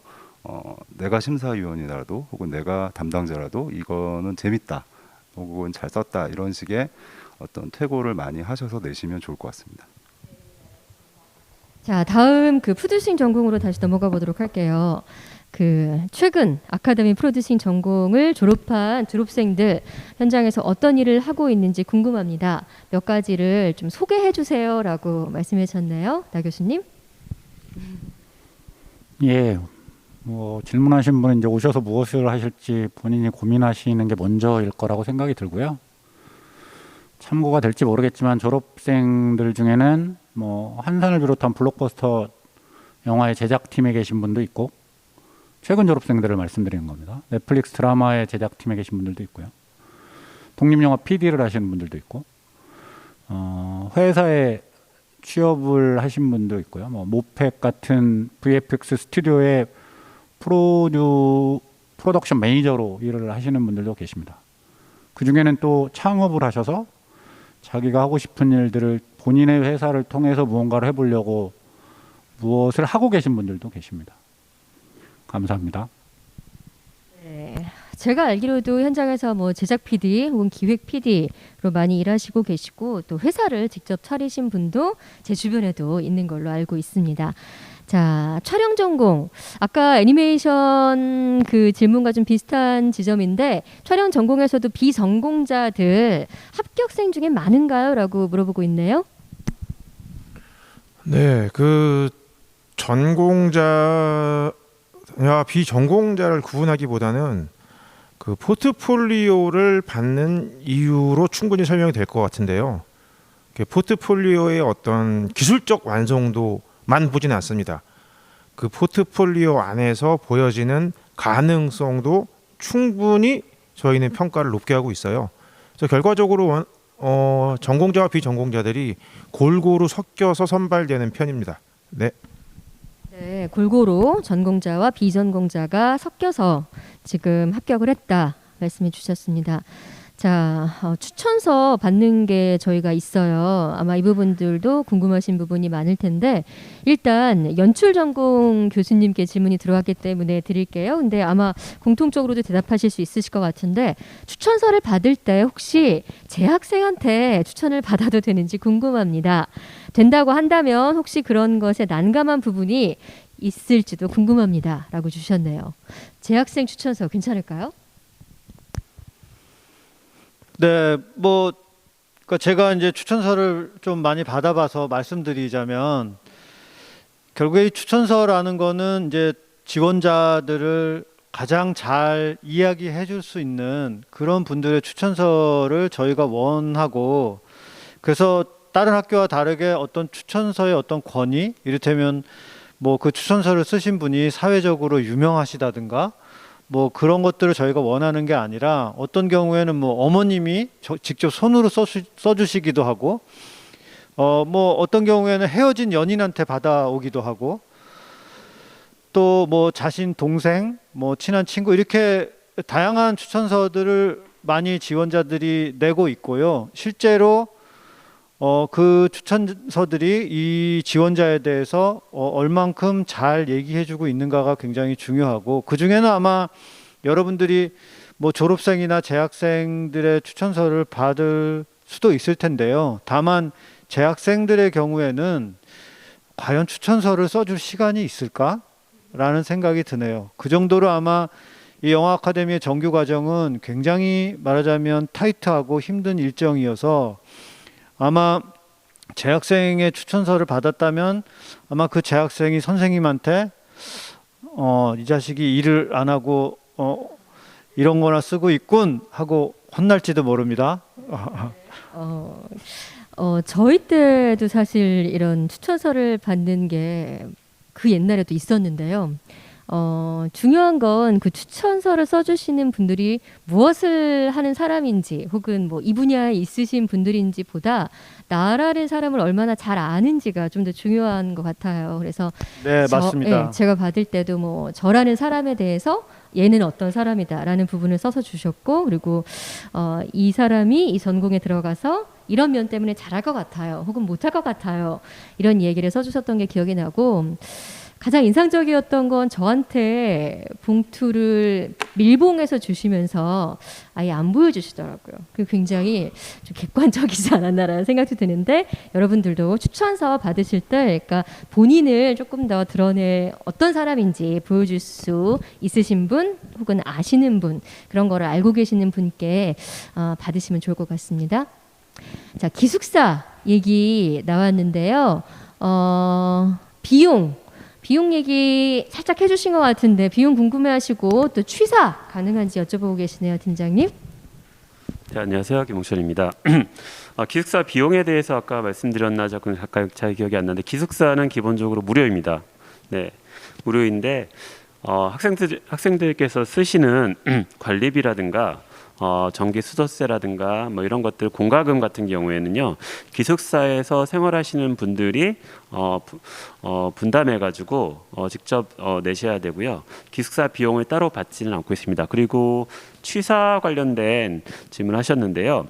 내가 심사위원이라도 혹은 내가 담당자라도 이거는 재밌다 혹은 잘 썼다 이런 식의 어떤 퇴고를 많이 하셔서 내시면 좋을 것 같습니다. 자, 다음 그 프로듀싱 전공으로 다시 넘어가 보도록 할게요. 그 최근 아카데미 프로듀싱 전공을 졸업한 졸업생들 현장에서 어떤 일을 하고 있는지 궁금합니다. 몇 가지를 좀 소개해 주세요라고 말씀해 주셨네요. 나 교수님. 예, 질문하신 분은 이제 오셔서 무엇을 하실지 본인이 고민하시는 게 먼저일 거라고 생각이 들고요. 참고가 될지 모르겠지만 졸업생들 중에는 한산을 비롯한 블록버스터 영화의 제작팀에 계신 분도 있고 최근 졸업생들을 말씀드리는 겁니다. 넷플릭스 드라마의 제작팀에 계신 분들도 있고요. 독립영화 PD를 하시는 분들도 있고 회사에 취업을 하신 분도 있고요. 모펙 같은 VFX 스튜디오의 프로덕션 매니저로 일을 하시는 분들도 계십니다. 그 중에는 또 창업을 하셔서 자기가 하고 싶은 일들을 본인의 회사를 통해서 무언가를 해보려고 무엇을 하고 계신 분들도 계십니다. 감사합니다. 네, 제가 알기로도 현장에서 제작 PD 혹은 기획 PD로 많이 일하시고 계시고 또 회사를 직접 차리신 분도 제 주변에도 있는 걸로 알고 있습니다. 자, 촬영 전공. 아까 애니메이션 그 질문과 좀 비슷한 지점인데 촬영 전공에서도 비전공자들 합격생 중에 많은가요? 라고 물어보고 있네요. 네, 그 전공자와 비전공자를 구분하기보다는 그 포트폴리오를 받는 이유로 충분히 설명이 될 것 같은데요. 포트폴리오의 어떤 기술적 완성도만 보지는 않습니다. 그 포트폴리오 안에서 보여지는 가능성도 충분히 저희는 평가를 높게 하고 있어요. 그래서 결과적으로 전공자와 비전공자들이 골고루 섞여서 선발되는 편입니다. 네. 네, 골고루 전공자와 비전공자가 섞여서 지금 합격을 했다 말씀해 주셨습니다. 자, 추천서 받는 게 저희가 있어요. 아마 이 부분들도 궁금하신 부분이 많을 텐데 일단 연출 전공 교수님께 질문이 들어왔기 때문에 드릴게요. 근데 아마 공통적으로도 대답하실 수 있으실 것 같은데 추천서를 받을 때 혹시 재학생한테 추천을 받아도 되는지 궁금합니다. 된다고 한다면 혹시 그런 것에 난감한 부분이 있을지도 궁금합니다. 라고 주셨네요. 재학생 추천서 괜찮을까요? 네, 그러니까 제가 이제 추천서를 좀 많이 받아봐서 말씀드리자면, 결국에 이 추천서라는 거는 이제 지원자들을 가장 잘 이야기해 줄 수 있는 그런 분들의 추천서를 저희가 원하고, 그래서 다른 학교와 다르게 어떤 추천서의 어떤 권위, 이를테면 뭐 그 추천서를 쓰신 분이 사회적으로 유명하시다든가 뭐 그런 것들을 저희가 원하는 게 아니라, 어떤 경우에는 뭐 어머님이 직접 손으로 써주시기도 하고, 뭐 어떤 경우에는 헤어진 연인한테 받아오기도 하고, 또 뭐 자신 동생, 뭐 친한 친구, 이렇게 다양한 추천서들을 많이 지원자들이 내고 있고요. 실제로 그 추천서들이 이 지원자에 대해서 얼만큼 잘 얘기해주고 있는가가 굉장히 중요하고, 그 중에는 아마 여러분들이 뭐 졸업생이나 재학생들의 추천서를 받을 수도 있을 텐데요. 다만 재학생들의 경우에는 과연 추천서를 써줄 시간이 있을까라는 생각이 드네요. 그 정도로 아마 이 영화 아카데미의 정규 과정은 굉장히 말하자면 타이트하고 힘든 일정이어서, 아마 재학생의 추천서를 받았다면 아마 그 재학생이 선생님한테 이 자식이 일을 안 하고 이런 거나 쓰고 있군 하고 혼날지도 모릅니다. 저희 때도 사실 이런 추천서를 받는 게 그 옛날에도 있었는데요. 중요한 건 그 추천서를 써주시는 분들이 무엇을 하는 사람인지, 혹은 뭐 이 분야에 있으신 분들인지 보다 나라는 사람을 얼마나 잘 아는지가 좀 더 중요한 것 같아요. 그래서 네, 맞습니다. 제가 받을 때도 뭐 저라는 사람에 대해서 얘는 어떤 사람이다라는 부분을 써서 주셨고, 그리고 이 사람이 이 전공에 들어가서 이런 면 때문에 잘할 것 같아요, 혹은 못할 것 같아요, 이런 얘기를 써주셨던 게 기억이 나고, 가장 인상적이었던 건 저한테 봉투를 밀봉해서 주시면서 아예 안 보여주시더라고요. 그 굉장히 좀 객관적이지 않았나라는 생각도 드는데, 여러분들도 추천서 받으실 때 그러니까 본인을 조금 더 드러낼 어떤 사람인지 보여줄 수 있으신 분, 혹은 아시는 분, 그런 거를 알고 계시는 분께 받으시면 좋을 것 같습니다. 자, 기숙사 얘기 나왔는데요. 비용 얘기 살짝 해주신 것 같은데, 비용 궁금해하시고 또 취사 가능한지 여쭤보고 계시네요, 팀장님. 네, 안녕하세요, 김홍철입니다. 기숙사 비용에 대해서 아까 말씀드렸나 조금 가까이 잘 기억이 안 나는데, 기숙사는 기본적으로 무료입니다. 네, 무료인데 학생들께서 쓰시는 관리비라든가 전기 수도세라든가 뭐 이런 것들, 공과금 같은 경우에는요, 기숙사에서 생활하시는 분들이 분담해 가지고 직접 내셔야 되고요. 기숙사 비용을 따로 받지는 않고 있습니다. 그리고 취사 관련된 질문하셨는데요.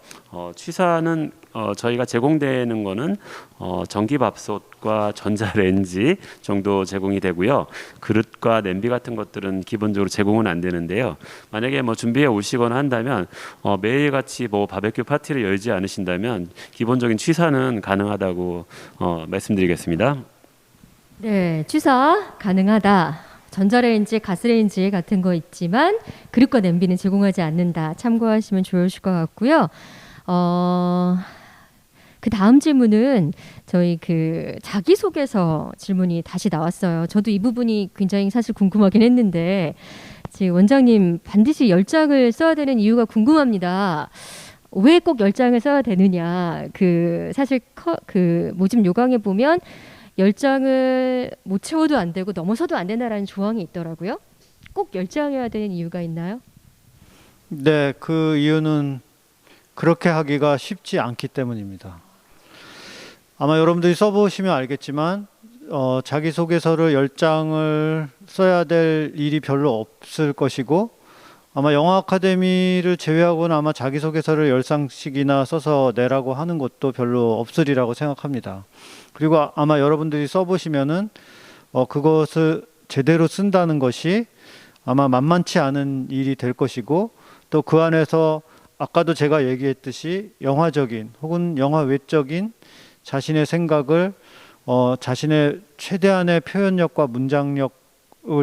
취사는 저희가 제공되는 거는 전기밥솥과 전자레인지 정도 제공이 되고요. 그릇과 냄비 같은 것들은 기본적으로 제공은 안 되는데요. 만약에 뭐 준비해 오시거나 한다면 매일같이 뭐 바베큐 파티를 열지 않으신다면 기본적인 취사는 가능하다고 말씀드리겠습니다. 네, 취사 가능하다. 전자레인지, 가스레인지 같은 거 있지만 그릇과 냄비는 제공하지 않는다. 참고하시면 좋으실 것 같고요. 그 다음 질문은 저희 그 자기소개서 질문이 다시 나왔어요. 저도 이 부분이 굉장히 사실 궁금하긴 했는데, 지금 원장님 반드시 10장을 써야 되는 이유가 궁금합니다. 왜 꼭 10장을 써야 되느냐. 사실 모집 요강에 보면 10장을 못 채워도 안 되고 넘어서도 안 된다라는 조항이 있더라고요. 꼭 10장이어야 되는 이유가 있나요? 네, 그 이유는 그렇게 하기가 쉽지 않기 때문입니다. 아마 여러분들이 써보시면 알겠지만 자기소개서를 10장을 써야 될 일이 별로 없을 것이고, 아마 영화 아카데미를 제외하고는 아마 자기소개서를 10장씩이나 써서 내라고 하는 것도 별로 없으리라고 생각합니다. 그리고 아마 여러분들이 써보시면은 그것을 제대로 쓴다는 것이 아마 만만치 않은 일이 될 것이고, 또 그 안에서 아까도 제가 얘기했듯이 영화적인 혹은 영화 외적인 자신의 생각을 자신의 최대한의 표현력과 문장력을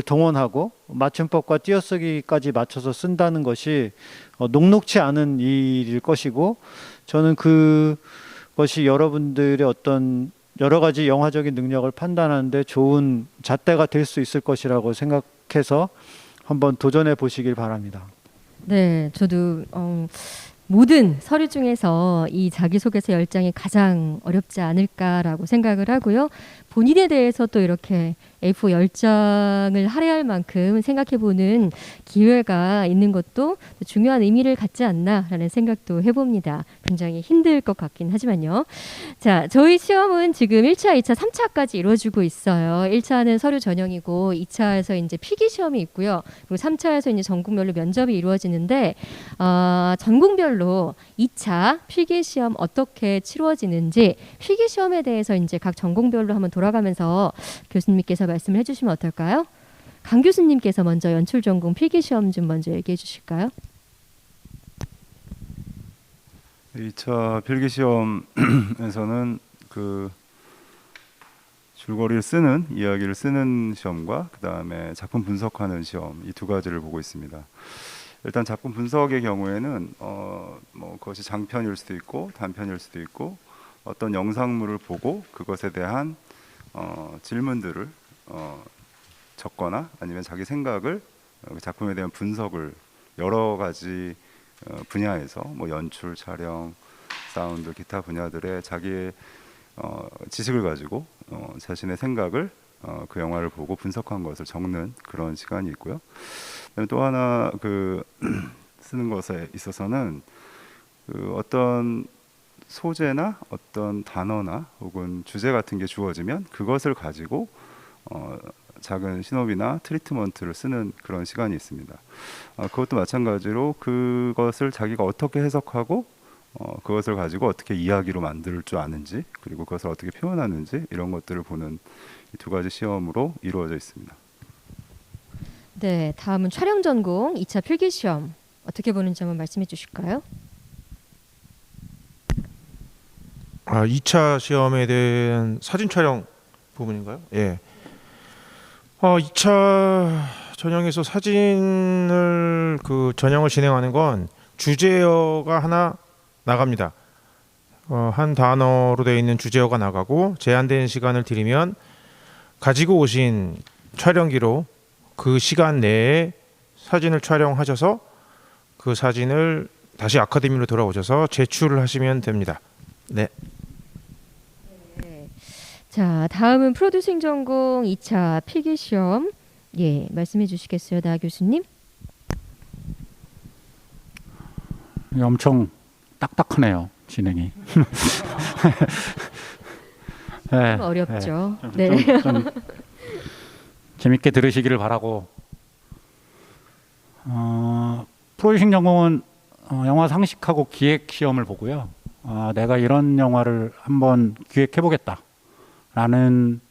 동원하고 맞춤법과 띄어쓰기까지 맞춰서 쓴다는 것이 녹록치 않은 일일 것이고, 저는 그것이 여러분들의 어떤 여러 가지 영화적인 능력을 판단하는데 좋은 잣대가 될 수 있을 것이라고 생각해서 한번 도전해 보시길 바랍니다. 네, 저도 모든 서류 중에서 이 자기소개서 10장이 가장 어렵지 않을까라고 생각을 하고요. 본인에 대해서 또 이렇게 A4 10장을 할애할 만큼 생각해보는 기회가 있는 것도 중요한 의미를 갖지 않나라는 생각도 해봅니다. 굉장히 힘들 것 같긴 하지만요. 자, 저희 시험은 지금 1차, 2차, 3차까지 이루어지고 있어요. 1차는 서류 전형이고 2차에서 이제 필기 시험이 있고요. 그리고 3차에서 이제 전국별로 면접이 이루어지는데 전국별로 2차 필기 시험 어떻게 치루어지는지 필기 시험에 대해서 이제 각 전공별로 한번 돌아가면서 교수님께서 말씀을 해주시면 어떨까요? 강 교수님께서 먼저 연출 전공 필기 시험 좀 먼저 얘기해 주실까요? 2차 필기 시험에서는 그 줄거리를 쓰는 이야기를 쓰는 시험과 그다음에 작품 분석하는 시험 이 두 가지를 보고 있습니다. 일단 작품 분석의 경우에는 뭐 그것이 장편일 수도 있고 단편일 수도 있고 어떤 영상물을 보고 그것에 대한 질문들을 적거나 아니면 자기 생각을 그 작품에 대한 분석을 여러 가지 분야에서 뭐 연출, 촬영, 사운드, 기타 분야들의 자기의 지식을 가지고 자신의 생각을 그 영화를 보고 분석한 것을 적는 그런 시간이 있고요. 또 하나 그 쓰는 것에 있어서는 그 어떤 소재나 어떤 단어나 혹은 주제 같은 게 주어지면 그것을 가지고 작은 시놉이나 트리트먼트를 쓰는 그런 시간이 있습니다. 그것도 마찬가지로 그것을 자기가 어떻게 해석하고 그것을 가지고 어떻게 이야기로 만들 줄 아는지 그리고 그것을 어떻게 표현하는지 이런 것들을 보는 이 두 가지 시험으로 이루어져 있습니다. 네, 다음은 촬영 전공 2차 필기 시험 어떻게 보는지 한번 말씀해 주실까요? 2차 시험에 대한 사진 촬영 부분인가요? 예. 2차 전형에서 사진을 그 전형을 진행하는 건 주제어가 하나 나갑니다. 한 단어로 되어 있는 주제어가 나가고 제한된 시간을 드리면 가지고 오신 촬영기로 그 시간 내에 사진을 촬영하셔서 그 사진을 다시 아카데미로 돌아오셔서 제출을 하시면 됩니다. 네. 자, 다음은 프로듀싱 전공 2차 필기 시험. 예, 말씀해 주시겠어요, 나 교수님? 엄청 딱딱하네요, 진행이. 네, 어렵죠. 네. 좀 재밌게 들으시기를 바라고. 프로듀싱 전공은 영화 상식하고 기획 시험을 보고요. 내가 이런 영화를 한번 기획해보겠다 라는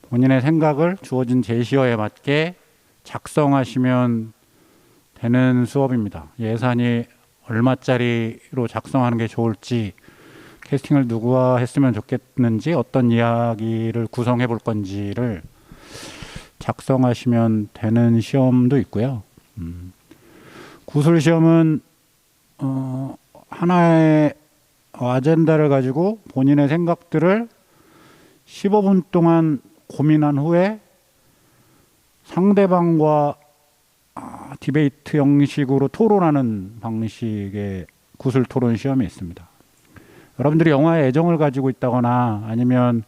본인의 생각을 주어진 제시어에 맞게 작성하시면 되는 수업입니다. 예산이 얼마짜리로 작성하는 게 좋을지, 캐스팅을 누구와 했으면 좋겠는지, 어떤 이야기를 구성해 볼 건지를 작성하시면 되는 시험도 있고요. 구술 시험은 하나의 아젠다를 가지고 본인의 생각들을 15분 동안 고민한 후에 상대방과 디베이트 형식으로 토론하는 방식의 구술 토론 시험이 있습니다. 여러분들이 영화에 애정을 가지고 있다거나 아니면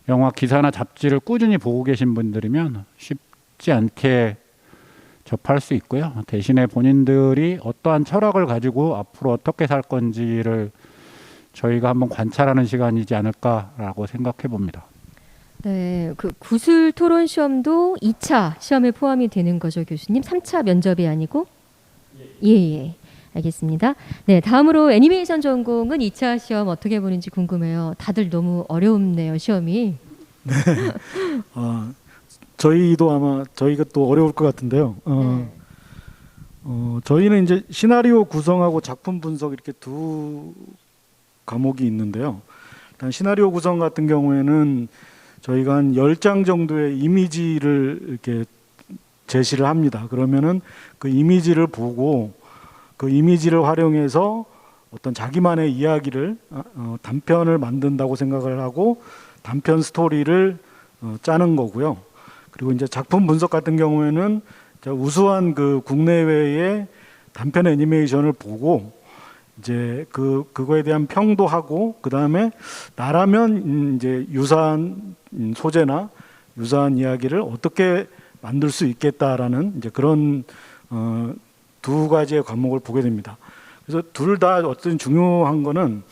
영화 기사나 잡지를 꾸준히 보고 계신 분들이면 쉽지 않게 접할 수 있고요. 대신에 본인들이 어떠한 철학을 가지고 앞으로 어떻게 살 건지를 저희가 한번 관찰하는 시간이지 않을까라고 생각해 봅니다. 네, 그 구술 토론 시험도 2차 시험에 포함이 되는 거죠, 교수님? 3차 면접이 아니고? 예. 알겠습니다. 네, 다음으로 애니메이션 전공은 2차 시험 어떻게 보는지 궁금해요. 다들 너무 어렵네요, 시험이. 네. 저희도 아마 저희가 또 어려울 것 같은데요. 저희는 이제 시나리오 구성하고 작품 분석 이렇게 두 과목이 있는데요. 일단 시나리오 구성 같은 경우에는 저희가 한 10장 정도의 이미지를 이렇게 제시를 합니다. 그러면은 그 이미지를 보고 그 이미지를 활용해서 어떤 자기만의 이야기를 단편을 만든다고 생각을 하고 단편 스토리를 짜는 거고요. 그리고 이제 작품 분석 같은 경우에는 우수한 그 국내외의 단편 애니메이션을 보고 이제 그거에 대한 평도 하고 그 다음에 나라면 이제 유사한 소재나 유사한 이야기를 어떻게 만들 수 있겠다라는 이제 그런 두 가지의 과목을 보게 됩니다. 그래서 둘 다 어떤 중요한 거는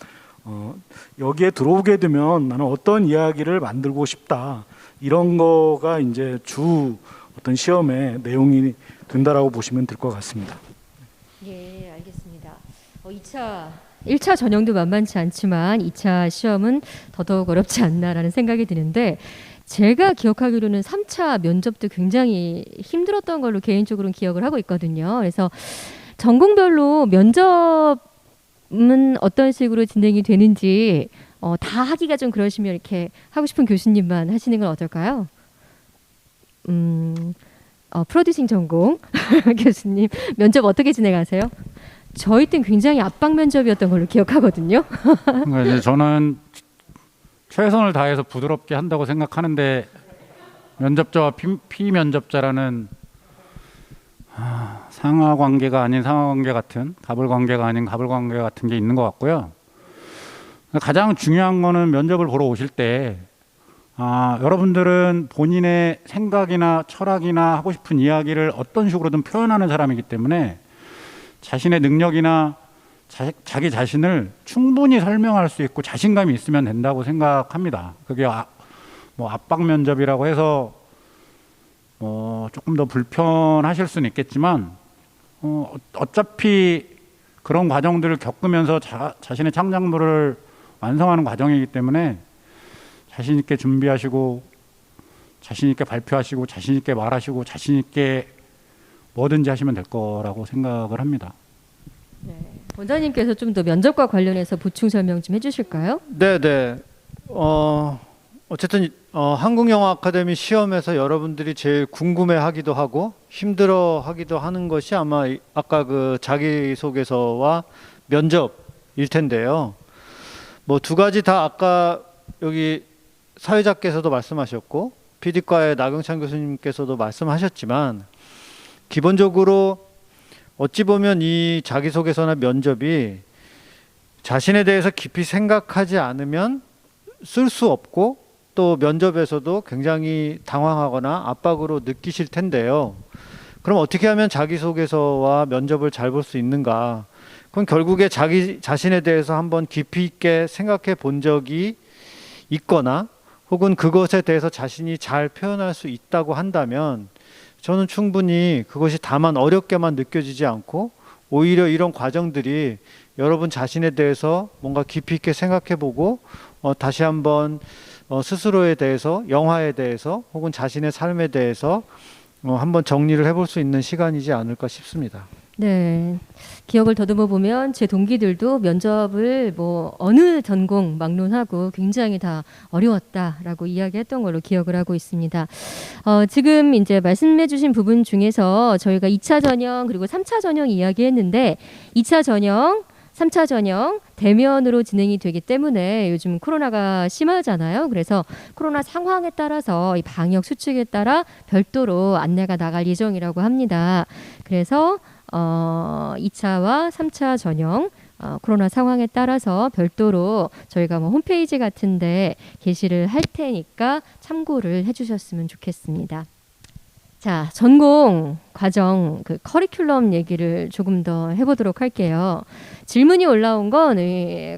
여기에 들어오게 되면 나는 어떤 이야기를 만들고 싶다 이런 거가 이제 주 어떤 시험의 내용이 된다라고 보시면 될 것 같습니다. 예, 알겠습니다. 1차 전형도 만만치 않지만 2차 시험은 더더욱 어렵지 않나라는 생각이 드는데 제가 기억하기로는 3차 면접도 굉장히 힘들었던 걸로 개인적으로는 기억을 하고 있거든요. 그래서 전공별로 면접은 어떤 식으로 진행이 되는지 다 하기가 좀 그러시면 이렇게 하고 싶은 교수님만 하시는 건 어떨까요? 프로듀싱 전공 교수님 면접 어떻게 진행하세요? 저희 땐 굉장히 압박 면접이었던 걸로 기억하거든요. 그러니까 이제 저는 최선을 다해서 부드럽게 한다고 생각하는데 면접자와 피면접자라는 상하 관계가 아닌 상하 관계 같은 갑을 관계가 아닌 갑을 관계 같은 게 있는 것 같고요. 가장 중요한 거는 면접을 보러 오실 때 여러분들은 본인의 생각이나 철학이나 하고 싶은 이야기를 어떤 식으로든 표현하는 사람이기 때문에 자신의 능력이나 자기 자신을 충분히 설명할 수 있고 자신감이 있으면 된다고 생각합니다. 그게 뭐 압박 면접이라고 해서 조금 더 불편하실 수는 있겠지만 어차피 그런 과정들을 겪으면서 자신의 창작물을 완성하는 과정이기 때문에 자신 있게 준비하시고 자신 있게 발표하시고 자신 있게 말하시고 자신 있게 뭐든지 하시면 될 거라고 생각을 합니다. 네. 원장님께서 좀 더 면접과 관련해서 보충 설명 좀 해주실까요? 네. 어쨌든 한국영화 아카데미 시험에서 여러분들이 제일 궁금해하기도 하고 힘들어하기도 하는 것이 아마 아까 그 자기소개서와 면접일 텐데요. 뭐 두 가지 다 아까 여기 사회자께서도 말씀하셨고 PD과의 나경찬 교수님께서도 말씀하셨지만 기본적으로 어찌 보면 이 자기소개서나 면접이 자신에 대해서 깊이 생각하지 않으면 쓸 수 없고 또 면접에서도 굉장히 당황하거나 압박으로 느끼실 텐데요. 그럼 어떻게 하면 자기소개서와 면접을 잘 볼 수 있는가? 그건 결국에 자기 자신에 대해서 한번 깊이 있게 생각해 본 적이 있거나 혹은 그것에 대해서 자신이 잘 표현할 수 있다고 한다면 저는 충분히 그것이 다만 어렵게만 느껴지지 않고 오히려 이런 과정들이 여러분 자신에 대해서 뭔가 깊이 있게 생각해보고 다시 한번 스스로에 대해서 영화에 대해서 혹은 자신의 삶에 대해서 한번 정리를 해볼 수 있는 시간이지 않을까 싶습니다. 네, 기억을 더듬어 보면 제 동기들도 면접을 뭐 어느 전공 막론하고 굉장히 다 어려웠다라고 이야기했던 걸로 기억을 하고 있습니다. 지금 이제 말씀해주신 부분 중에서 저희가 2차 전형 그리고 3차 전형 이야기했는데 2차 전형 3차 전형 대면으로 진행이 되기 때문에 요즘 코로나가 심하잖아요. 그래서 코로나 상황에 따라서 이 방역 수칙에 따라 별도로 안내가 나갈 예정이라고 합니다. 그래서 2차와 3차 전형 코로나 상황에 따라서 별도로 저희가 뭐 홈페이지 같은데 게시를 할 테니까 참고를 해주셨으면 좋겠습니다. 자, 전공 과정 그 커리큘럼 얘기를 조금 더 해보도록 할게요. 질문이 올라온 건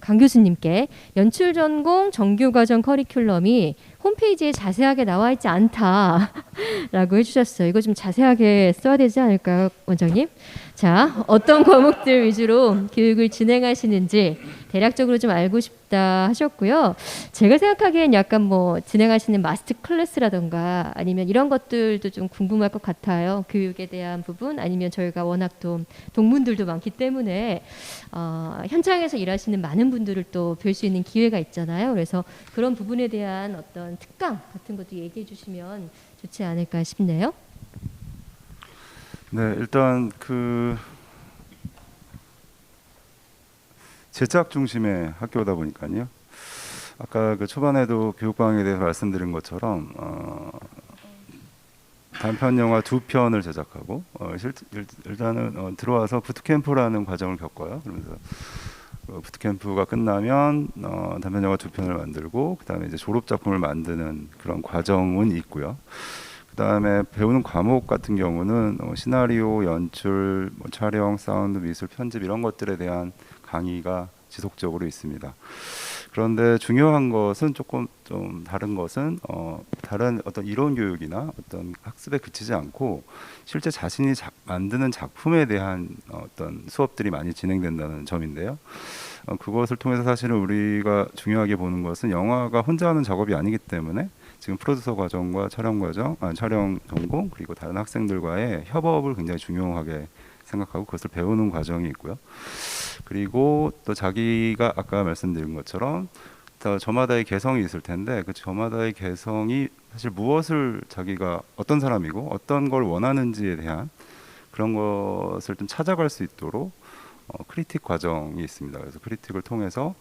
강 교수님께 연출 전공 정규 과정 커리큘럼이 홈페이지에 자세하게 나와 있지 않다라고 해주셨어요. 이거 좀 자세하게 써야 되지 않을까요, 원장님? 자, 어떤 과목들 위주로 교육을 진행하시는지 대략적으로 좀 알고 싶다 하셨고요. 제가 생각하기엔 약간 뭐 진행하시는 마스터 클래스라던가 아니면 이런 것들도 좀 궁금할 것 같아요. 교육에 대한 부분 아니면 저희가 워낙 또 동문들도 많기 때문에 현장에서 일하시는 많은 분들을 또 뵐 수 있는 기회가 있잖아요. 그래서 그런 부분에 대한 어떤 특강 같은 것도 얘기해 주시면 좋지 않을까 싶네요. 네, 일단 제작 중심의 학교다 보니까요. 아까 그 초반에도 교육방에 대해서 말씀드린 것처럼 단편 영화 2편을 제작하고 일단은 들어와서 부트캠프라는 과정을 겪어요. 그러면서 부트캠프가 끝나면 단편 영화 2편을 만들고 그다음에 이제 졸업 작품을 만드는 그런 과정은 있고요. 그다음에 배우는 과목 같은 경우는 시나리오, 연출, 뭐 촬영, 사운드, 미술, 편집 이런 것들에 대한 강의가 지속적으로 있습니다. 그런데 중요한 것은 조금 좀 다른 것은 다른 어떤 이론 교육이나 어떤 학습에 그치지 않고 실제 자신이 만드는 작품에 대한 어떤 수업들이 많이 진행된다는 점인데요. 그것을 통해서 사실은 우리가 중요하게 보는 것은 영화가 혼자 하는 작업이 아니기 때문에 지금 프로듀서 과정과 촬영 과정, 촬영 전공 그리고 다른 학생들과의 협업을 굉장히 중요하게 생각하고 그것을 배우는 과정이 있고요. 그리고 또 자기가 아까 말씀드린 것처럼 저마다의 개성이 있을 텐데 그 저마다의 개성이 사실 무엇을 자기가 어떤 사람이고 어떤 걸 원하는지에 대한 그런 것을 좀 찾아갈 수 있도록 크리틱 과정이 있습니다. 그래서 크리틱을 통해서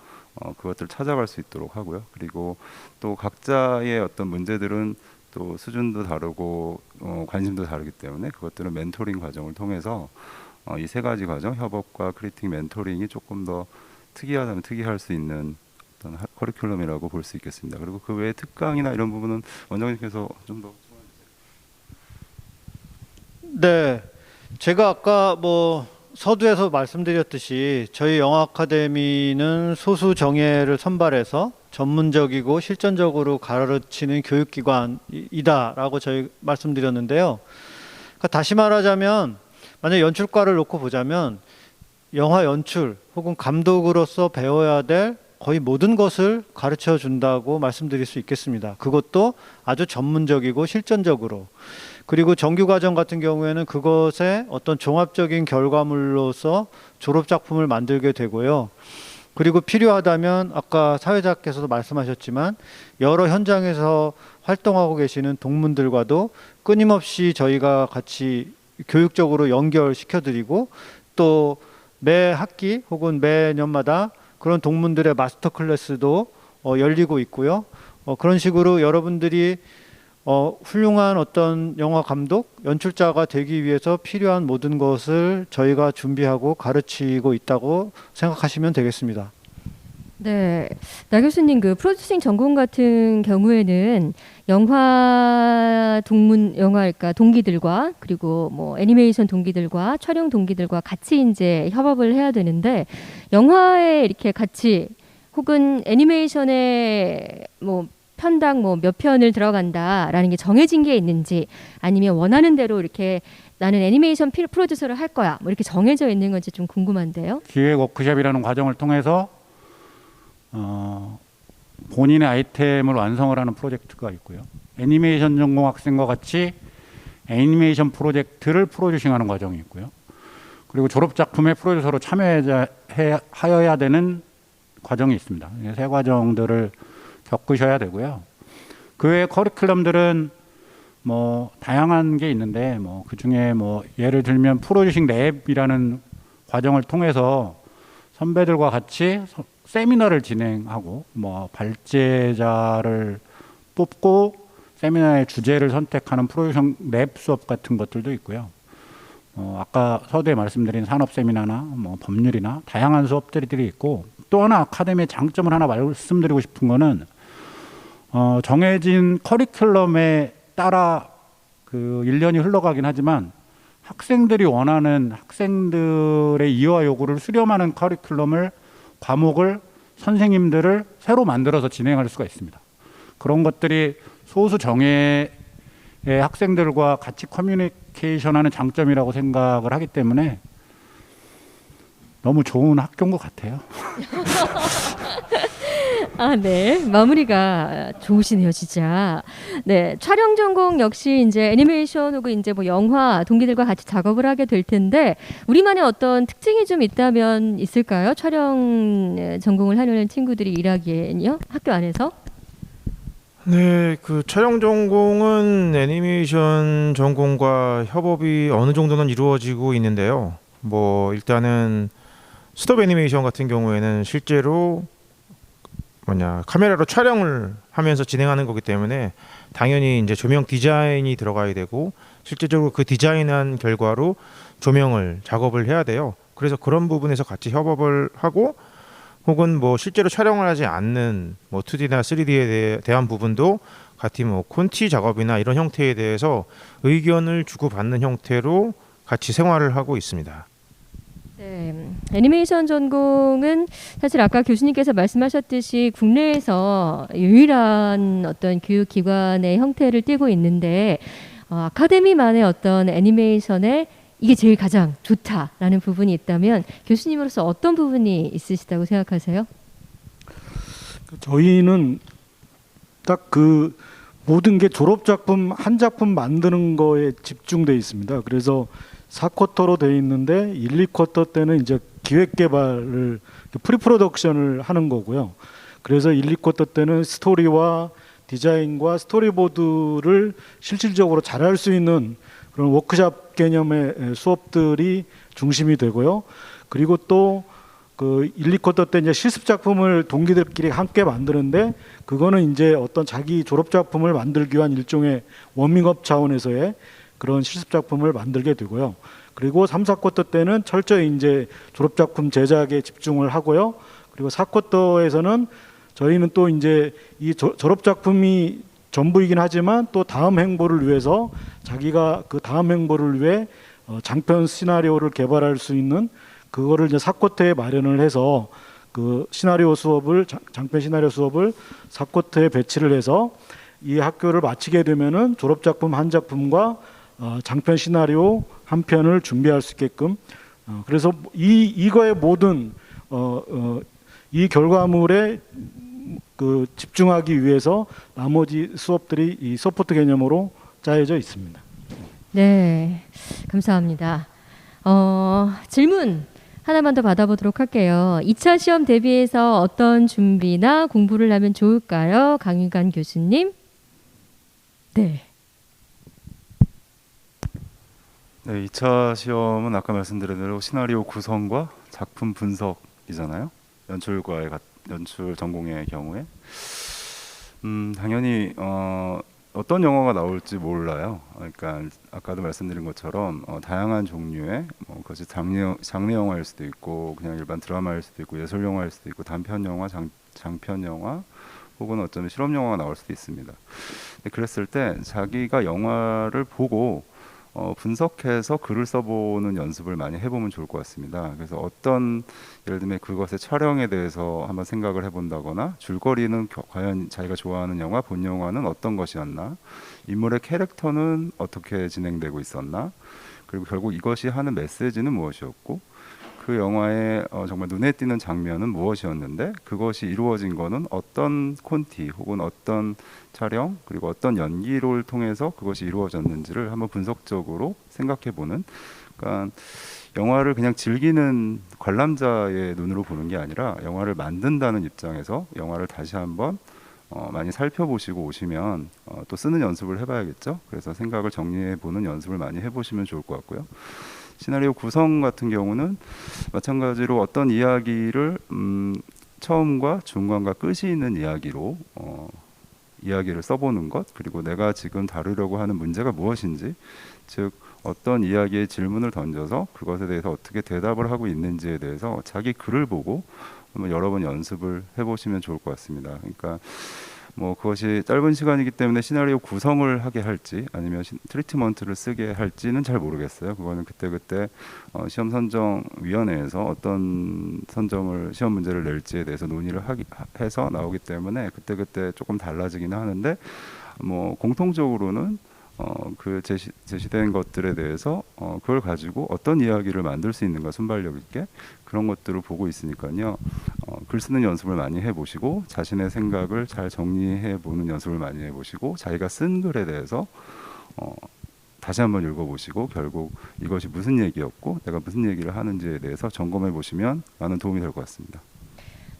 그것들을 찾아갈 수 있도록 하고요. 그리고 또 각자의 어떤 문제들은 또 수준도 다르고 관심도 다르기 때문에 그것들은 멘토링 과정을 통해서 이 세 가지 과정 협업과 크리틱 멘토링이 조금 더 특이하다면 특이할 수 있는 어떤 커리큘럼이라고 볼 수 있겠습니다. 그리고 그 외에 특강이나 이런 부분은 원장님께서 좀 더. 네, 제가 아까 뭐 서두에서 말씀드렸듯이 저희 영화 아카데미는 소수 정예를 선발해서 전문적이고 실전적으로 가르치는 교육기관이다라고 저희 말씀드렸는데요. 그러니까 다시 말하자면 만약 연출과를 놓고 보자면 영화 연출 혹은 감독으로서 배워야 될 거의 모든 것을 가르쳐 준다고 말씀드릴 수 있겠습니다. 그것도 아주 전문적이고 실전적으로. 그리고 정규과정 같은 경우에는 그것의 어떤 종합적인 결과물로서 졸업작품을 만들게 되고요. 그리고 필요하다면 아까 사회자께서도 말씀하셨지만 여러 현장에서 활동하고 계시는 동문들과도 끊임없이 저희가 같이 교육적으로 연결시켜드리고 또 매 학기 혹은 매년마다 그런 동문들의 마스터 클래스도 열리고 있고요. 그런 식으로 여러분들이 훌륭한 어떤 영화 감독, 연출자가 되기 위해서 필요한 모든 것을 저희가 준비하고 가르치고 있다고 생각하시면 되겠습니다. 네, 나 교수님 그 프로듀싱 전공 같은 경우에는 영화 그러니까 동기들과 그리고 뭐 애니메이션 동기들과 촬영 동기들과 같이 이제 협업을 해야 되는데 영화에 이렇게 같이 혹은 애니메이션에 뭐 편당 뭐 몇 편을 들어간다라는 게 정해진 게 있는지 아니면 원하는 대로 이렇게 나는 애니메이션 프로듀서를 할 거야 뭐 이렇게 정해져 있는 건지 좀 궁금한데요. 기획 워크숍이라는 과정을 통해서 본인의 아이템을 완성을 하는 프로젝트가 있고요. 애니메이션 전공 학생과 같이 애니메이션 프로젝트를 프로듀싱하는 과정이 있고요. 그리고 졸업 작품의 프로듀서로 참여하여야 되는 과정이 있습니다. 세 과정들을 겪으셔야 되고요. 그 외 커리큘럼들은 뭐 다양한 게 있는데 뭐 그 중에 뭐 예를 들면 프로듀싱 랩이라는 과정을 통해서 선배들과 같이 세미나를 진행하고 뭐 발제자를 뽑고 세미나의 주제를 선택하는 프로듀싱 랩 수업 같은 것들도 있고요. 아까 서두에 말씀드린 산업 세미나나 뭐 법률이나 다양한 수업들이 있고 또 하나 아카데미의 장점을 하나 말씀드리고 싶은 거는 정해진 커리큘럼에 따라 그 1년이 흘러가긴 하지만 학생들이 원하는 학생들의 이화 요구를 수렴하는 커리큘럼을 과목을 선생님들을 새로 만들어서 진행할 수가 있습니다. 그런 것들이 소수 정예의 학생들과 같이 커뮤니케이션하는 장점이라고 생각을 하기 때문에 너무 좋은 학교인 것 같아요. 아, 네. 마무리가 좋으시네요, 진짜. 네. 촬영 전공 역시 이제 애니메이션 혹은 이제 뭐 영화 동기들과 같이 작업을 하게 될 텐데 우리만의 어떤 특징이 좀 있다면 있을까요? 촬영 전공을 하려는 친구들이 일하기에는요? 학교 안에서? 네, 그 촬영 전공은 애니메이션 전공과 협업이 어느 정도는 이루어지고 있는데요. 뭐 일단은 스톱 애니메이션 같은 경우에는 실제로 카메라로 촬영을 하면서 진행하는 거기 때문에 당연히 이제 조명 디자인이 들어가야 되고 실제적으로 그 디자인한 결과로 조명을 작업을 해야 돼요. 그래서 그런 부분에서 같이 협업을 하고 혹은 뭐 실제로 촬영을 하지 않는 뭐 2D나 3D에 대한 부분도 같이 뭐 콘티 작업이나 이런 형태에 대해서 의견을 주고받는 형태로 같이 생활을 하고 있습니다. 네, 애니메이션 전공은 사실 아까 교수님께서 말씀하셨듯이 국내에서 유일한 어떤 교육기관의 형태를 띠고 있는데 아카데미만의 어떤 애니메이션에 이게 제일 가장 좋다라는 부분이 있다면 교수님으로서 어떤 부분이 있으시다고 생각하세요? 저희는 딱 그 모든 게 졸업 작품 한 작품 만드는 거에 집중돼 있습니다. 그래서 4쿼터로 돼 있는데 1, 2쿼터 때는 이제 기획 개발을 프리프로덕션을 하는 거고요. 그래서 1, 2쿼터 때는 스토리와 디자인과 스토리보드를 실질적으로 잘할 수 있는 그런 워크숍 개념의 수업들이 중심이 되고요. 그리고 또 그 1, 2쿼터 때 이제 실습 작품을 동기들끼리 함께 만드는데 그거는 이제 어떤 자기 졸업 작품을 만들기 위한 일종의 워밍업 차원에서의 그런 실습 작품을 만들게 되고요. 그리고 3, 4쿼터 때는 철저히 이제 졸업 작품 제작에 집중을 하고요. 그리고 4쿼터에서는 저희는 또 이제 이 졸업 작품이 전부이긴 하지만 또 다음 행보를 위해서 자기가 그 다음 행보를 위해 장편 시나리오를 개발할 수 있는 그거를 이제 4쿼터에 마련을 해서 그 시나리오 수업을 장편 시나리오 수업을 4쿼터에 배치를 해서 이 학교를 마치게 되면은 졸업 작품 한 작품과 장편 시나리오 한 편을 준비할 수 있게끔 그래서 이거의 모든 이 결과물에 그 집중하기 위해서 나머지 수업들이 이 서포트 개념으로 짜여져 있습니다. 네, 감사합니다. 질문 하나만 더 받아보도록 할게요. 2차 시험 대비해서 어떤 준비나 공부를 하면 좋을까요? 강유관 교수님. 네. 네, 2차 시험은 아까 말씀드린 대로 시나리오 구성과 작품 분석이잖아요. 연출 전공의 경우에 당연히 어떤 영화가 나올지 몰라요. 그러니까 아까도 말씀드린 것처럼 다양한 종류의 그것이 장르 영화일 수도 있고 그냥 일반 드라마일 수도 있고 예술 영화일 수도 있고 단편 영화, 장편 영화 혹은 어쩌면 실험 영화가 나올 수도 있습니다. 그랬을 때 자기가 영화를 보고 분석해서 글을 써보는 연습을 많이 해보면 좋을 것 같습니다. 그래서 예를 들면 그것의 촬영에 대해서 한번 생각을 해본다거나 줄거리는 과연 자기가 좋아하는 영화, 본 영화는 어떤 것이었나, 인물의 캐릭터는 어떻게 진행되고 있었나, 그리고 결국 이것이 하는 메시지는 무엇이었고 그 영화의 정말 눈에 띄는 장면은 무엇이었는데 그것이 이루어진 거는 어떤 콘티 혹은 어떤 촬영 그리고 어떤 연기를 통해서 그것이 이루어졌는지를 한번 분석적으로 생각해보는 그러니까 영화를 그냥 즐기는 관람자의 눈으로 보는 게 아니라 영화를 만든다는 입장에서 영화를 다시 한번 많이 살펴보시고 오시면 또 쓰는 연습을 해봐야겠죠. 그래서 생각을 정리해보는 연습을 많이 해보시면 좋을 것 같고요. 시나리오 구성 같은 경우는 마찬가지로 어떤 이야기를 처음과 중간과 끝이 있는 이야기로 이야기를 써보는 것 그리고 내가 지금 다루려고 하는 문제가 무엇인지 즉 어떤 이야기의 질문을 던져서 그것에 대해서 어떻게 대답을 하고 있는지에 대해서 자기 글을 보고 여러 번 연습을 해보시면 좋을 것 같습니다. 그러니까 그것이 짧은 시간이기 때문에 시나리오 구성을 하게 할지 아니면 트리트먼트를 쓰게 할지는 잘 모르겠어요. 그거는 그때그때 시험 선정위원회에서 어떤 시험 문제를 낼지에 대해서 논의를 해서 나오기 때문에 그때그때 조금 달라지기는 하는데 공통적으로는 그 제시된 것들에 대해서 그걸 가지고 어떤 이야기를 만들 수 있는가 순발력 있게 그런 것들을 보고 있으니까요. 글 쓰는 연습을 많이 해보시고 자신의 생각을 잘 정리해보는 연습을 많이 해보시고 자기가 쓴 글에 대해서 다시 한번 읽어보시고 결국 이것이 무슨 얘기였고 내가 무슨 얘기를 하는지에 대해서 점검해보시면 많은 도움이 될 것 같습니다.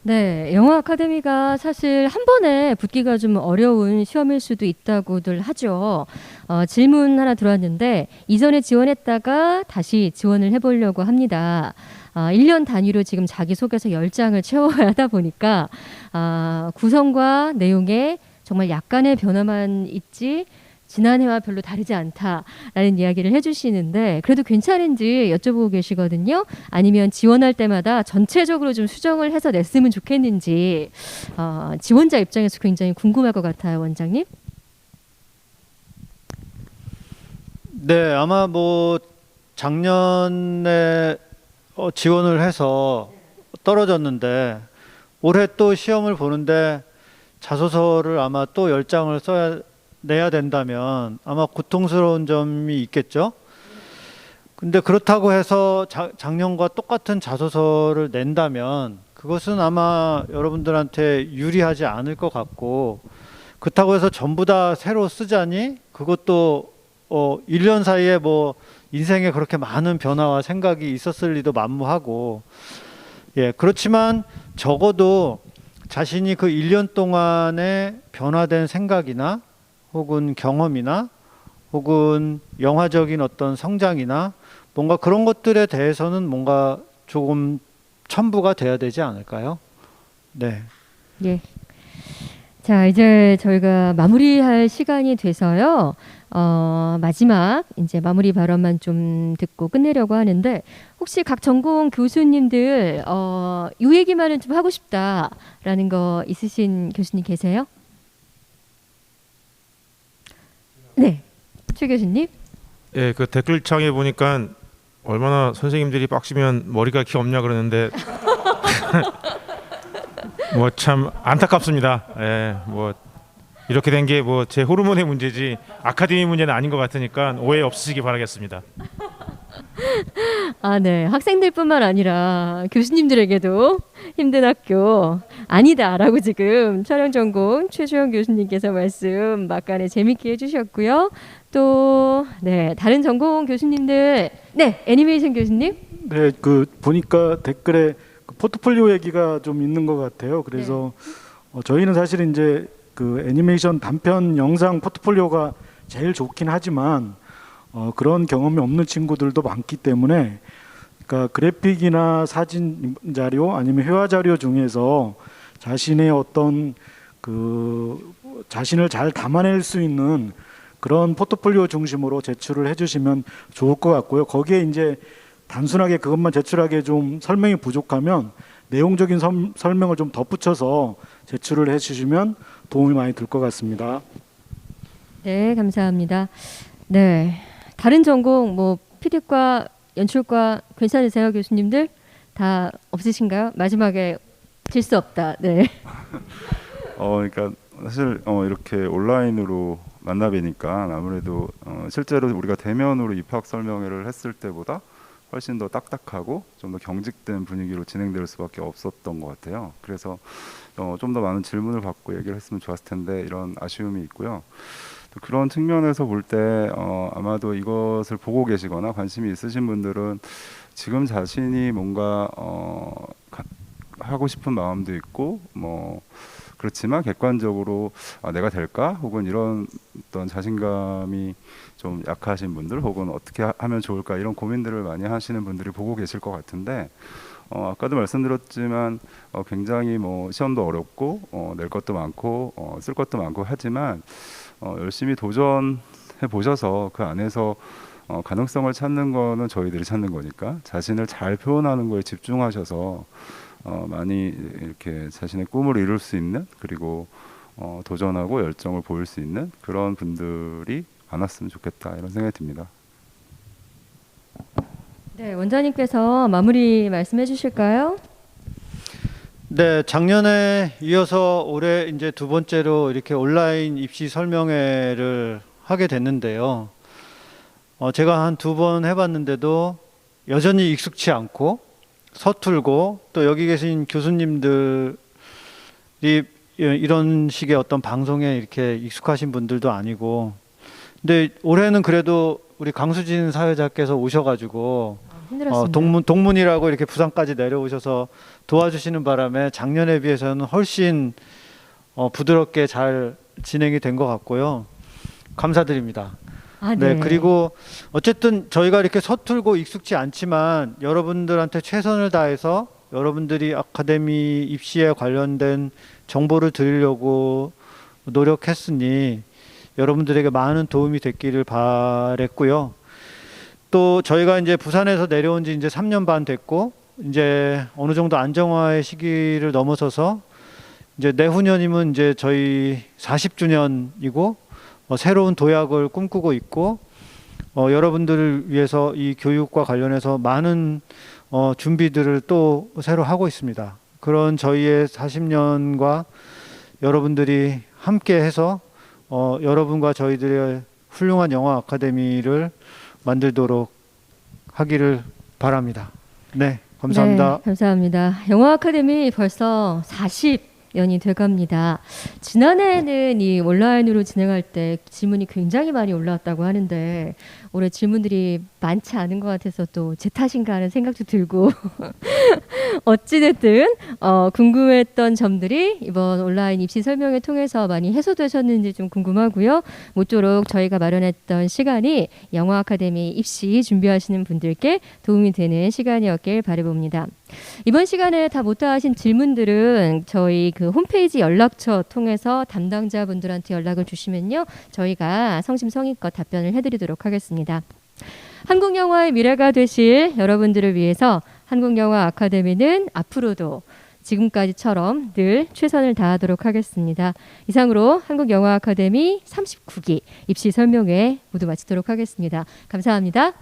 네, 영화 아카데미가 사실 한 번에 붙기가 좀 어려운 시험일 수도 있다고들 하죠. 질문 하나 들어왔는데 이전에 지원했다가 다시 지원을 해보려고 합니다. 1년 단위로 지금 자기소개서 10장을 채워야 하다 보니까 구성과 내용에 정말 약간의 변화만 있지 지난해와 별로 다르지 않다라는 이야기를 해주시는데 그래도 괜찮은지 여쭤보고 계시거든요. 아니면 지원할 때마다 전체적으로 좀 수정을 해서 냈으면 좋겠는지 지원자 입장에서 굉장히 궁금할 것 같아요, 원장님. 네, 아마 뭐 작년에 지원을 해서 떨어졌는데 올해 또 시험을 보는데 자소서를 아마 또 10장을 내야 된다면 아마 고통스러운 점이 있겠죠. 근데 그렇다고 해서 작년과 똑같은 자소서를 낸다면 그것은 아마 여러분들한테 유리하지 않을 것 같고, 그렇다고 해서 전부 다 새로 쓰자니 그것도 1년 사이에 뭐 인생에 그렇게 많은 변화와 생각이 있었을 리도 만무하고, 예, 그렇지만 적어도 자신이 그 1년 동안에 변화된 생각이나 혹은 경험이나 혹은 영화적인 어떤 성장이나 뭔가 그런 것들에 대해서는 뭔가 조금 첨부가 돼야 되지 않을까요? 네. 예. 자, 이제 저희가 마무리할 시간이 돼서요. 마지막 이제 마무리 발언만 좀 듣고 끝내려고 하는데, 혹시 각 전공 교수님들 이 얘기만은 좀 하고 싶다라는 거 있으신 교수님 계세요? 네, 최 교수님. 예, 그 댓글창에 보니까 얼마나 선생님들이 빡시면 머리가 기 없냐 그러는데 뭐 참 안타깝습니다. 예, 뭐 이렇게 된 게 뭐 제 호르몬의 문제지 아카데미 문제는 아닌 것 같으니까 오해 없으시기 바라겠습니다. 네. 학생들뿐만 아니라 교수님들에게도 힘든 학교 아니다라고 지금 촬영전공 최주영 교수님께서 말씀 막간에 재밌게 해주셨고요. 또 네, 다른 전공 교수님들, 네, 애니메이션 교수님. 네, 그 보니까 댓글에 그 포트폴리오 얘기가 좀 있는 것 같아요. 그래서 저희는 사실 이제 그 애니메이션 단편 영상 포트폴리오가 제일 좋긴 하지만 그런 경험이 없는 친구들도 많기 때문에, 그러니까 그래픽이나 사진 자료 아니면 회화 자료 중에서 자신의 어떤 그 자신을 잘 담아낼 수 있는 그런 포트폴리오 중심으로 제출을 해주시면 좋을 것 같고요. 거기에 이제 단순하게 그것만 제출하기에 좀 설명이 부족하면 내용적인 설명을 좀 덧붙여서 제출을 해주시면 도움이 많이 될 것 같습니다. 네, 감사합니다. 네, 다른 전공 뭐 PD과 연출과 괜찮으세요, 교수님들? 다 없으신가요? 마지막에 질 수 없다. 네. 그러니까 사실 이렇게 온라인으로 만나 뵈니까 아무래도 실제로 우리가 대면으로 입학 설명회를 했을 때보다 훨씬 더 딱딱하고 좀 더 경직된 분위기로 진행될 수밖에 없었던 것 같아요. 그래서 좀 더 많은 질문을 받고 얘기를 했으면 좋았을 텐데 이런 아쉬움이 있고요. 또 그런 측면에서 볼 때 아마도 이것을 보고 계시거나 관심이 있으신 분들은 지금 자신이 뭔가 하고 싶은 마음도 있고 뭐 그렇지만 객관적으로 내가 될까? 혹은 이런 어떤 자신감이 좀 약하신 분들 혹은 어떻게 하면 좋을까 이런 고민들을 많이 하시는 분들이 보고 계실 것 같은데, 아까도 말씀드렸지만 굉장히 뭐 시험도 어렵고 낼 것도 많고 쓸 것도 많고 하지만 열심히 도전해 보셔서 그 안에서 가능성을 찾는 거는 저희들이 찾는 거니까 자신을 잘 표현하는 거에 집중하셔서 많이 이렇게 자신의 꿈을 이룰 수 있는, 그리고 도전하고 열정을 보일 수 있는 그런 분들이 많았으면 좋겠다 이런 생각이 듭니다. 네, 원장님께서 마무리 말씀해 주실까요? 네, 작년에 이어서 올해 이제 두 번째로 이렇게 온라인 입시 설명회를 하게 됐는데요. 제가 한 두 번 해봤는데도 여전히 익숙치 않고 서툴고, 또 여기 계신 교수님들이 이런 식의 어떤 방송에 이렇게 익숙하신 분들도 아니고, 근데 올해는 그래도 우리 강수진 사회자께서 오셔가지고 힘들었습니다. 동문이라고 이렇게 부산까지 내려오셔서 도와주시는 바람에 작년에 비해서는 훨씬 부드럽게 잘 진행이 된 것 같고요. 감사드립니다. 아, 네, 그리고 어쨌든 저희가 이렇게 서툴고 익숙치 않지만 여러분들한테 최선을 다해서 여러분들이 아카데미 입시에 관련된 정보를 드리려고 노력했으니 여러분들에게 많은 도움이 됐기를 바랬고요. 또 저희가 이제 부산에서 내려온 지 이제 3년 반 됐고 이제 어느 정도 안정화의 시기를 넘어서서 이제 내후년이면 이제 저희 40주년이고 새로운 도약을 꿈꾸고 있고 여러분들을 위해서 이 교육과 관련해서 많은 준비들을 또 새로 하고 있습니다. 그런 저희의 40년과 여러분들이 함께 해서 여러분과 저희들의 훌륭한 영화 아카데미를 만들도록 하기를 바랍니다. 네, 감사합니다. 네, 감사합니다. 영화 아카데미 벌써 40년이 돼갑니다. 지난해에는 이 온라인으로 진행할 때 질문이 굉장히 많이 올라왔다고 하는데 올해 질문들이 많지 않은 것 같아서 또 제 탓인가 하는 생각도 들고 어찌됐든 궁금했던 점들이 이번 온라인 입시 설명회 통해서 많이 해소되셨는지 좀 궁금하고요. 모쪼록 저희가 마련했던 시간이 영화 아카데미 입시 준비하시는 분들께 도움이 되는 시간이었길 바라봅니다. 이번 시간에 다 못다하신 질문들은 저희 그 홈페이지 연락처 통해서 담당자분들한테 연락을 주시면요. 저희가 성심성의껏 답변을 해드리도록 하겠습니다. 한국 영화의 미래가 되실 여러분들을 위해서 한국영화 아카데미는 앞으로도 지금까지처럼 늘 최선을 다하도록 하겠습니다. 이상으로 한국영화 아카데미 39기 입시 설명회 모두 마치도록 하겠습니다. 감사합니다.